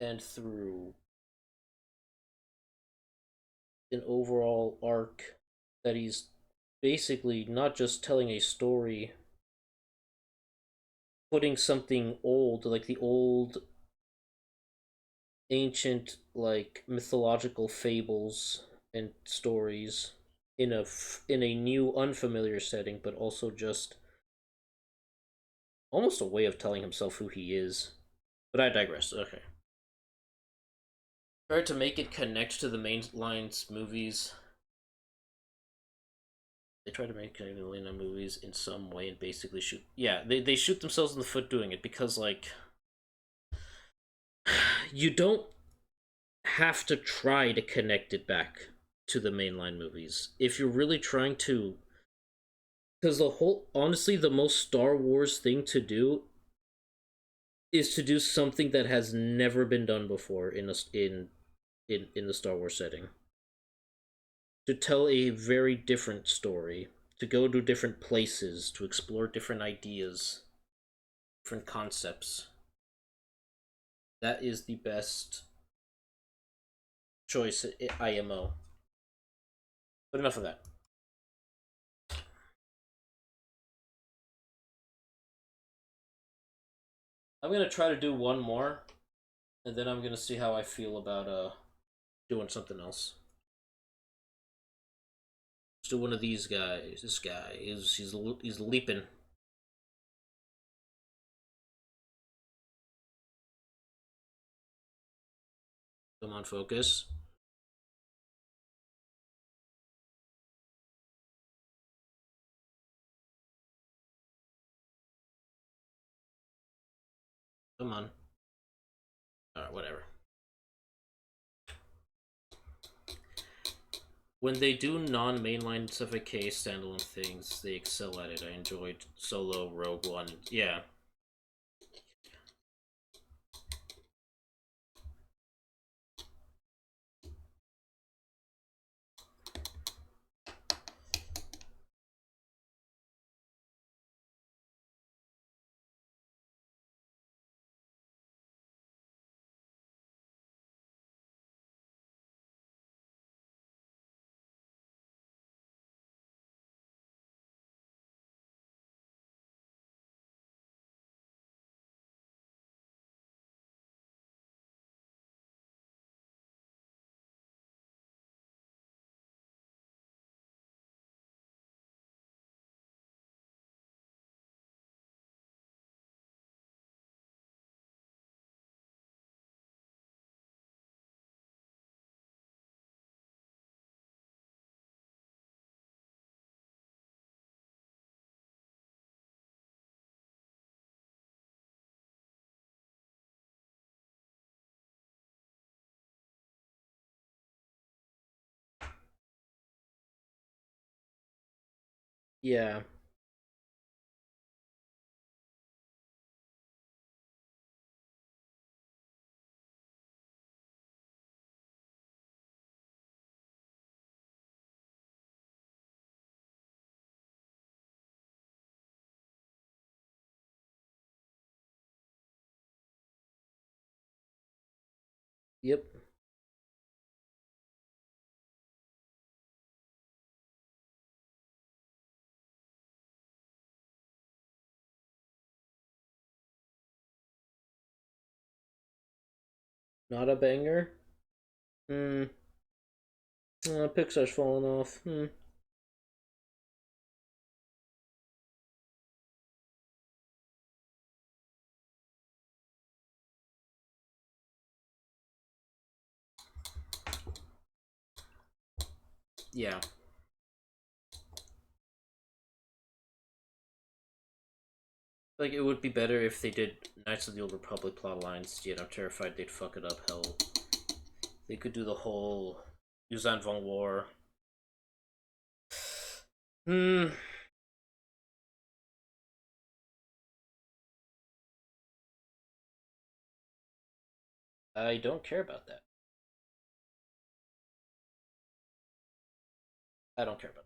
and through an overall arc, that he's basically not just telling a story, putting something old, like the old ancient like mythological fables and stories in a new unfamiliar setting, but also just almost a way of telling himself who he is. But I digress. Okay. Try to make it connect to the mainline movies. They try to make connect to the mainline movies in some way and basically shoot. Yeah, they shoot themselves in the foot doing it because like you don't have to try to connect it back to the mainline movies if you're really trying to, because the whole honestly the most Star Wars thing to do is to do something that has never been done before in the Star Wars setting, to tell a very different story, to go to different places, to explore different ideas, different concepts. That is the best choice at IMO. But enough of that. I'm gonna try to do one more, and then I'm gonna see how I feel about doing something else. Let's do one of these guys. This guy is he's leaping. Come on, focus. Come on. All right, whatever. When they do non-mainline SFK standalone things, they excel at it. I enjoyed Solo, Rogue One. Yeah, yeah, yep. Not a banger. Hmm. Pixar's falling off. Hmm. Yeah. Like it would be better if they did Knights of the Old Republic plot lines. Yet I'm terrified they'd fuck it up. Hell, they could do the whole Yuuzhan Vong War. Hmm. I don't care about that. I don't care about.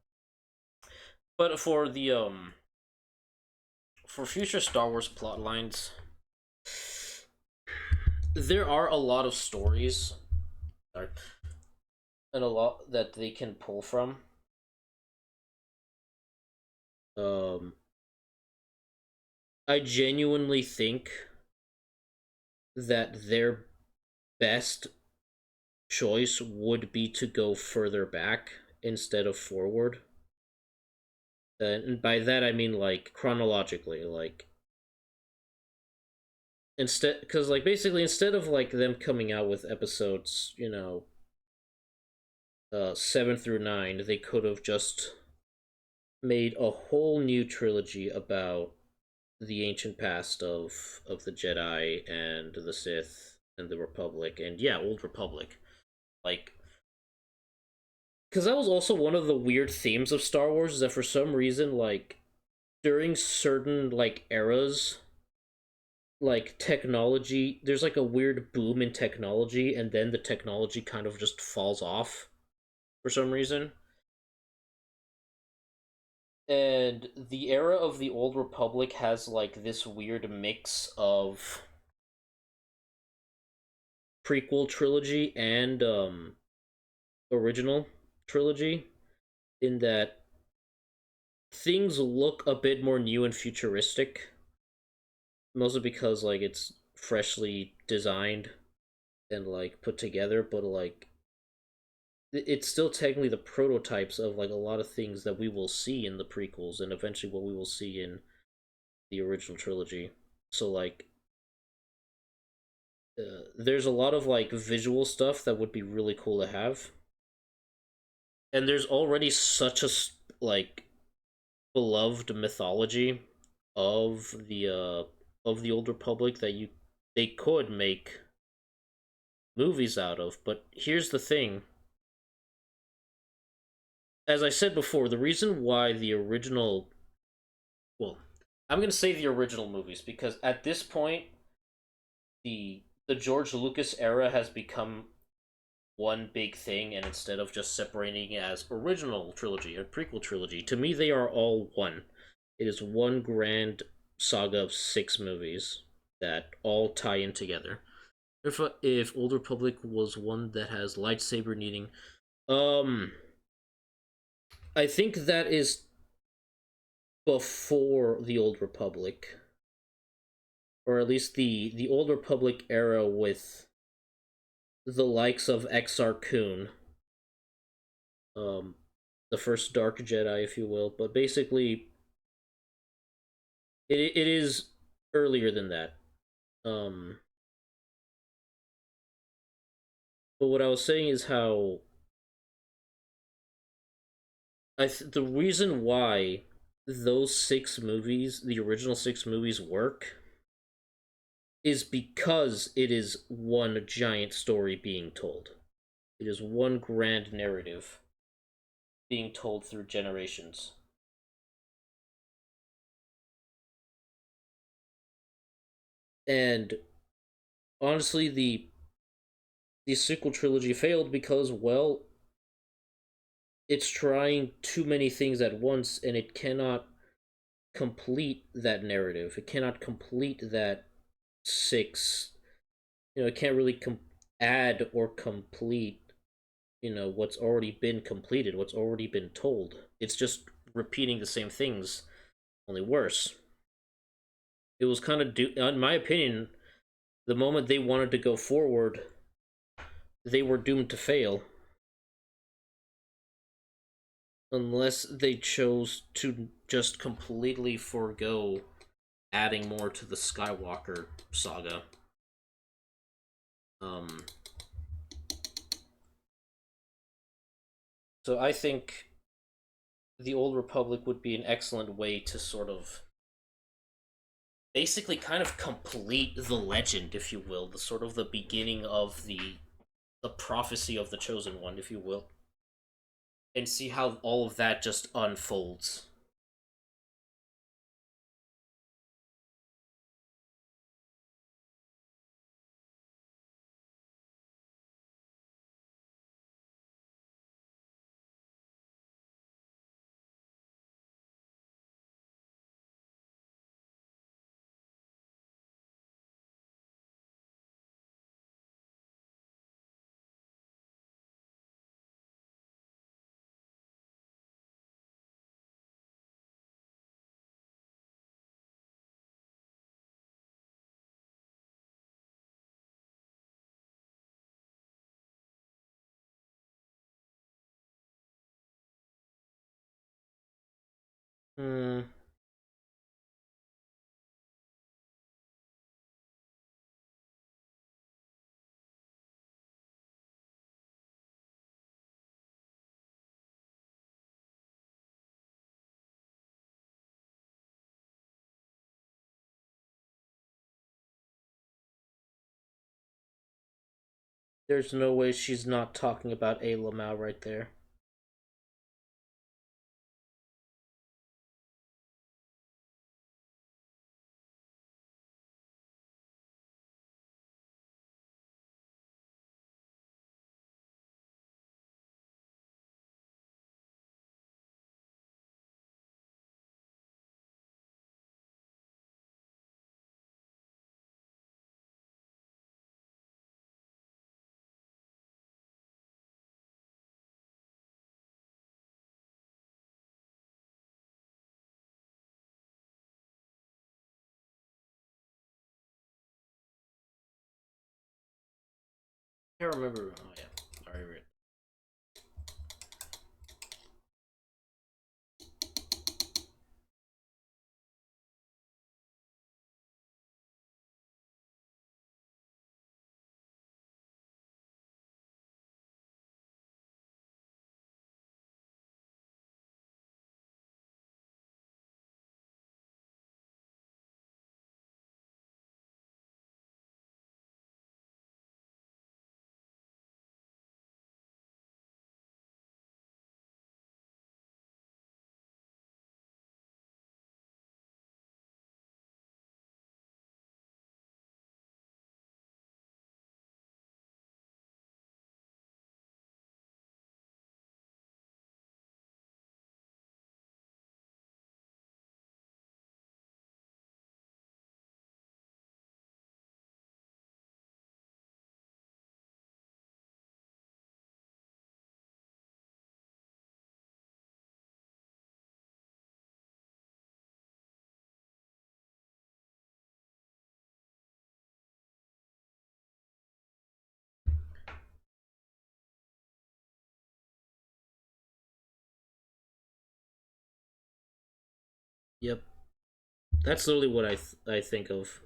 That. But for future Star Wars plot lines, there are a lot of stories, sorry, and a lot that they can pull from. Um, I genuinely think that their best choice would be to go further back instead of forward. And by that I mean like chronologically, like instead, because like basically instead of like them coming out with episodes, 7 through 9, they could have just made a whole new trilogy about the ancient past of the Jedi and the Sith and the Republic, and yeah, Old Republic. Like, because that was also one of the weird themes of Star Wars, is that for some reason, like during certain like eras, like technology, there's like a weird boom in technology, and then the technology kind of just falls off for some reason. And the era of the Old Republic has like this weird mix of prequel trilogy and original trilogy, in that things look a bit more new and futuristic, mostly because like it's freshly designed and like put together, but like it's still technically the prototypes of like a lot of things that we will see in the prequels and eventually what we will see in the original trilogy. So like there's a lot of like visual stuff that would be really cool to have, and there's already such a like beloved mythology of the Old Republic that you they could make movies out of. But here's the thing: as I said before, the reason why the original, well, I'm gonna say the original movies, because at this point the George Lucas era has become one big thing, and instead of just separating it as original trilogy or prequel trilogy, to me they are all one. It is one grand saga of 6 movies that all tie in together. If Old Republic was one that has lightsaber needing, um, I think that is before the Old Republic, or at least the Old Republic era with the likes of Exar Kun, um, the first Dark Jedi, if you will. But basically, it is earlier than that. Um, but what I was saying is how the reason why those 6 movies, the original 6 movies, work is because it is one giant story being told. It is one grand narrative being told through generations. And honestly, the sequel trilogy failed because, well, it's trying too many things at once, and it cannot complete that narrative. It cannot complete that six. It can't really add or complete. What's already been completed, what's already been told. It's just repeating the same things, only worse. It was kind of in my opinion, the moment they wanted to go forward, they were doomed to fail unless they chose to just completely forego adding more to the Skywalker saga. Um, so I think the Old Republic would be an excellent way to sort of basically kind of complete the legend, if you will, the sort of the beginning of the prophecy of the chosen one, if you will, and see how all of that just unfolds. Hmm. There's no way she's not talking about A. Lamau right there. I can't remember. Oh yeah, sorry, right. Yep, that's literally what I think of.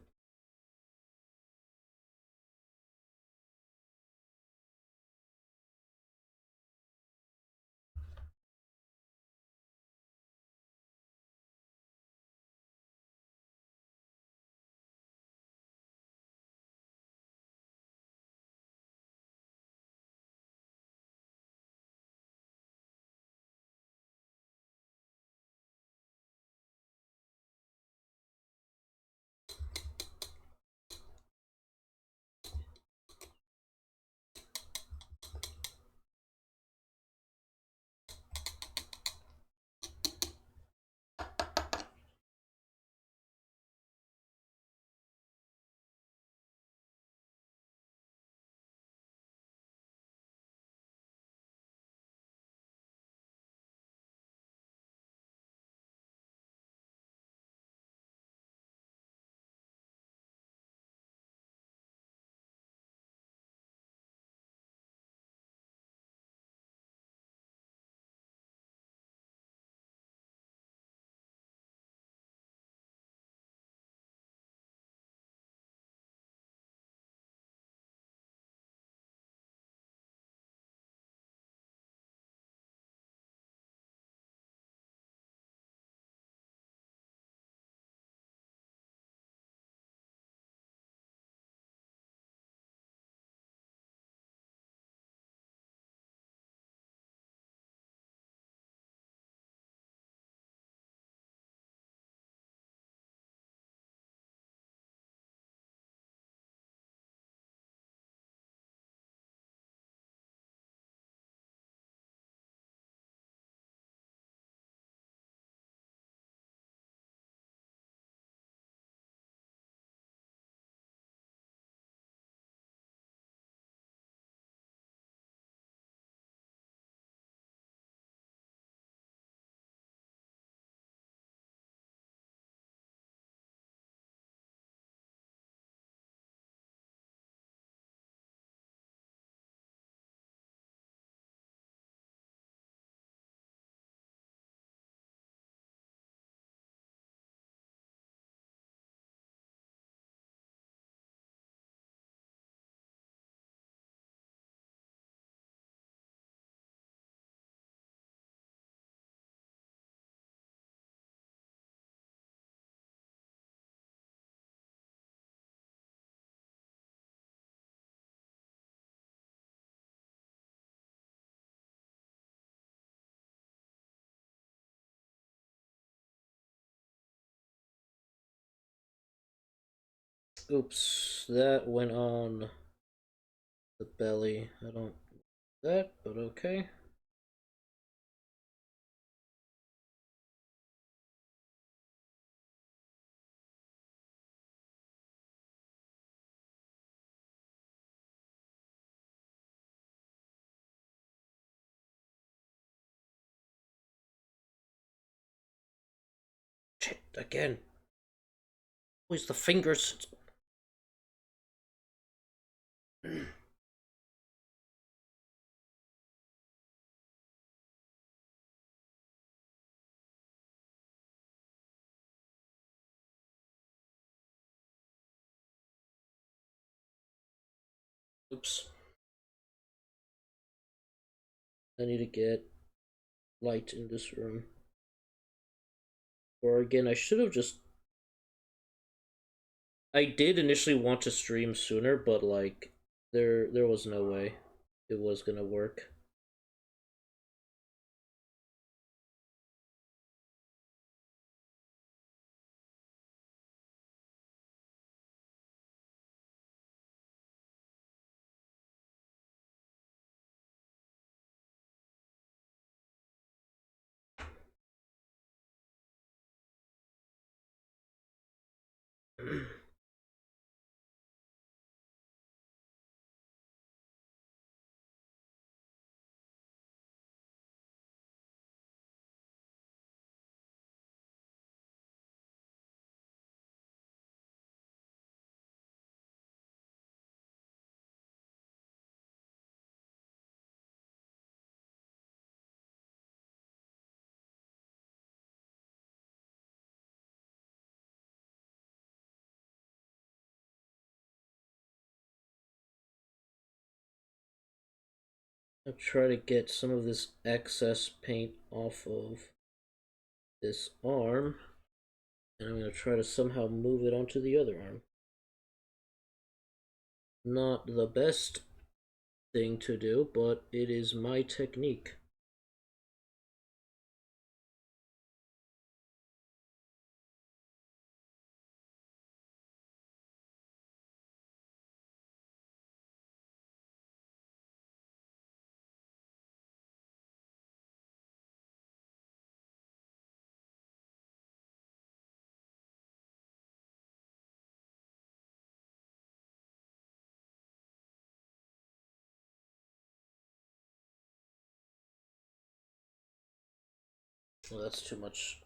Oops, that went on the belly. I don't that, but okay. Shit, again. Always the fingers. Oops. I need to get light in this room. Or again, I should have just. I did initially want to stream sooner, but like, there was no way it was gonna work. I'll try to get some of this excess paint off of this arm, and I'm gonna try to somehow move it onto the other arm. Not the best thing to do, but it is my technique. Well, that's too much.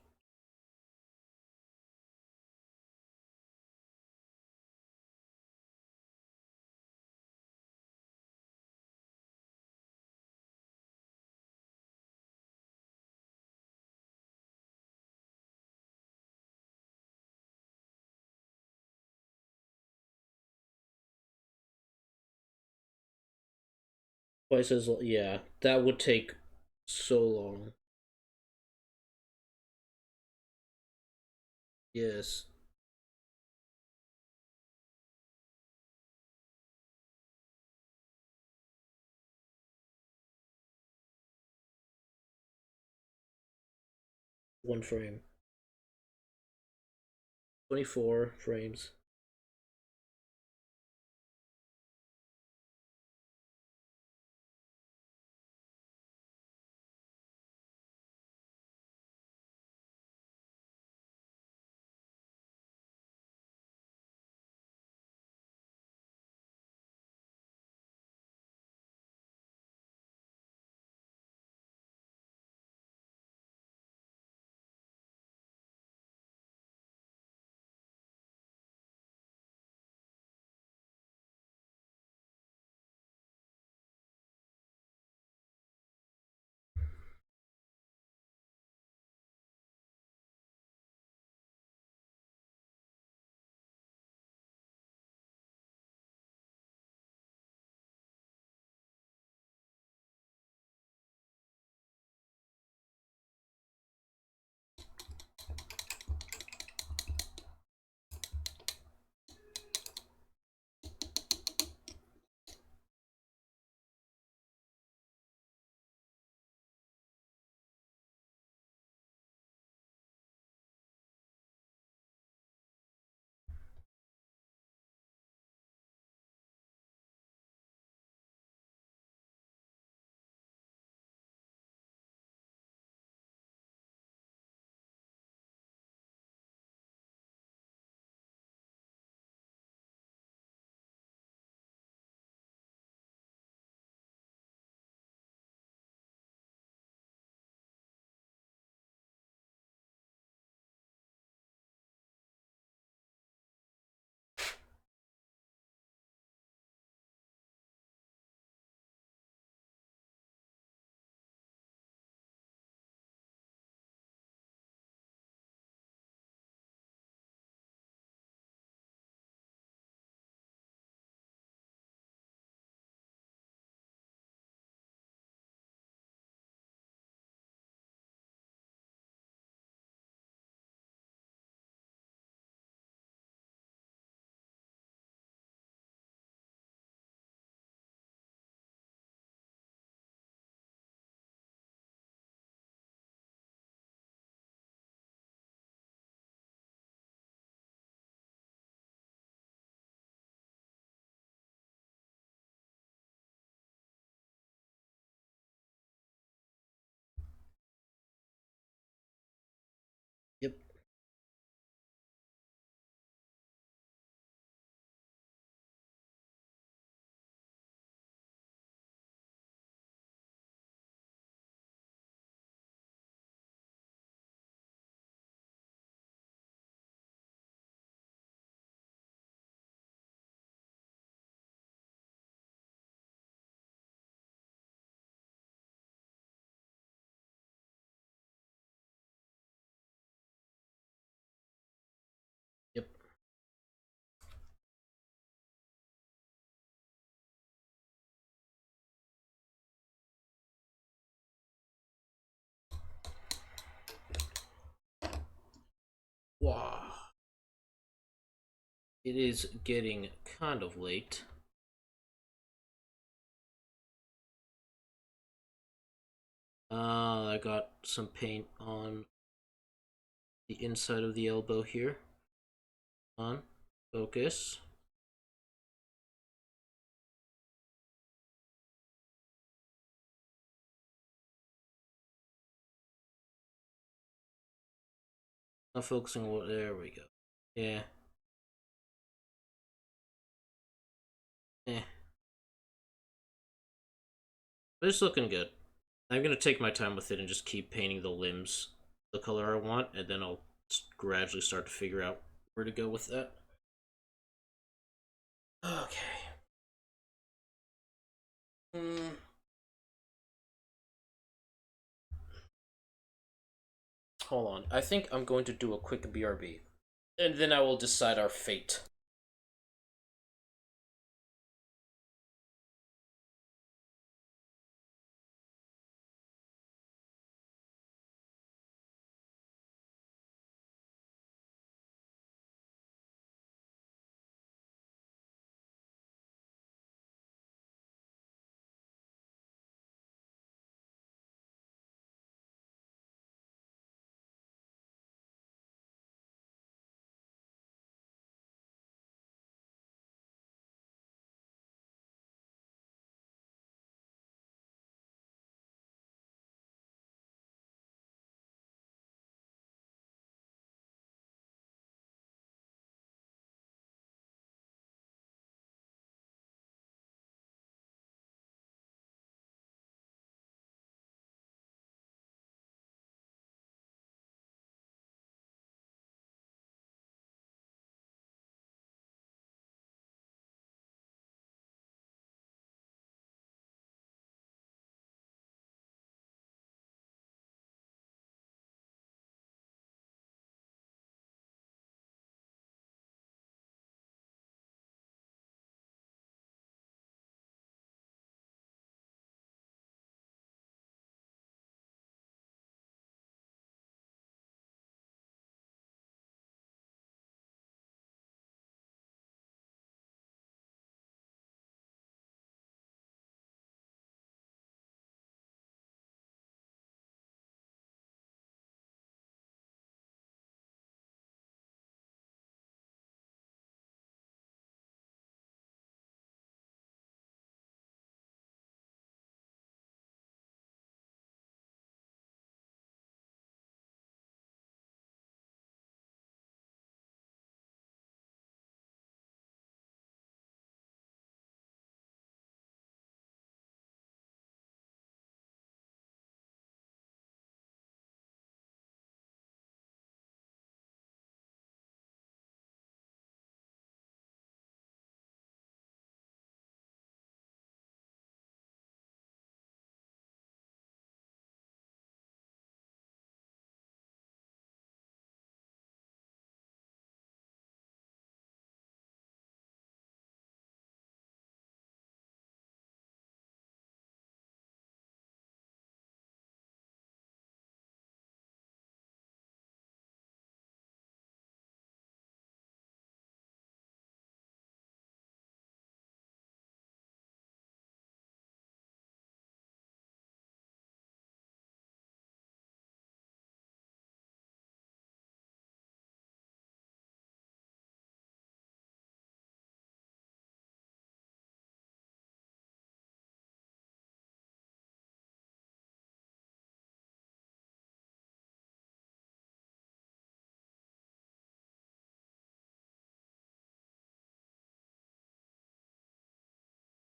Twice as yeah, that would take so long. Yes. One frame. 24 frames. Wow. It is getting kind of late. I got some paint on the inside of the elbow here. On. Focus. Not focusing on what. There we go. Yeah. Eh. But it's looking good. I'm gonna take my time with it and just keep painting the limbs the color I want, and then I'll gradually start to figure out where to go with that. Okay. Hmm. Hold on. I think I'm going to do a quick BRB. And then I will decide our fate.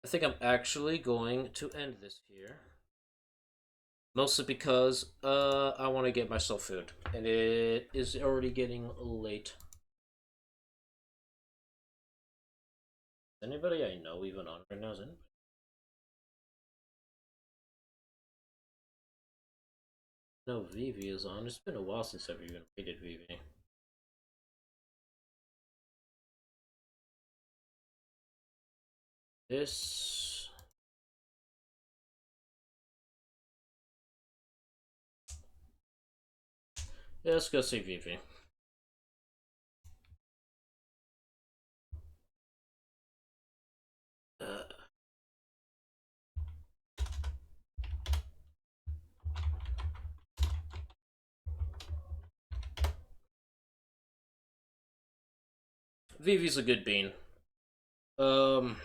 I think I'm actually going to end this here. Mostly because I want to get myself food. And it is already getting late. Is anybody I know even on right now? Is anybody? No, Vivi is on. It's been a while since I've even rated Vivi. This. Yeah, let's go see Vivi. Vivi's a good bean. Um,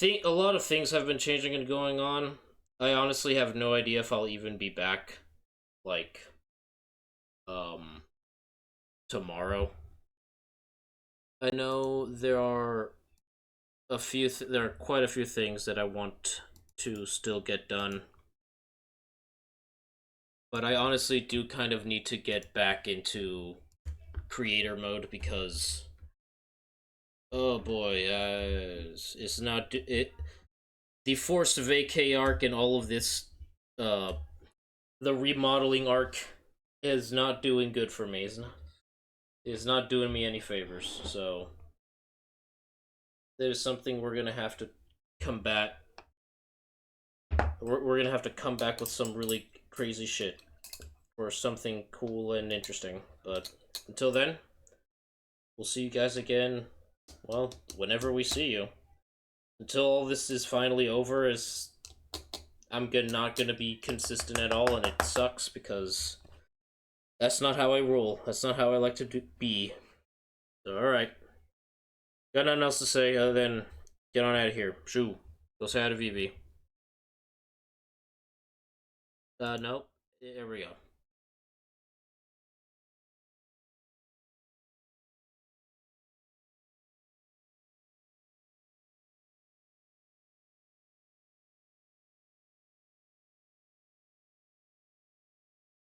a lot of things have been changing and going on. I honestly have no idea if I'll even be back, like, um, tomorrow. I know there are there are quite a few things that I want to still get done, but I honestly do kind of need to get back into creator mode because, oh boy, it's not it. The forced vacay arc and all of this, uh, the remodeling arc is not doing good for me. It's not doing me any favors. So there's something we're gonna have to combat. We're gonna have to come back with some really crazy shit or something cool and interesting. But until then, we'll see you guys again. Well, whenever we see you. Until all this is finally over, not gonna be consistent at all, and it sucks because that's not how I rule. That's not how I like to be. So, alright. Got nothing else to say other than get on out of here. Shoo. Go say hi to Vivi. Nope. Here we go.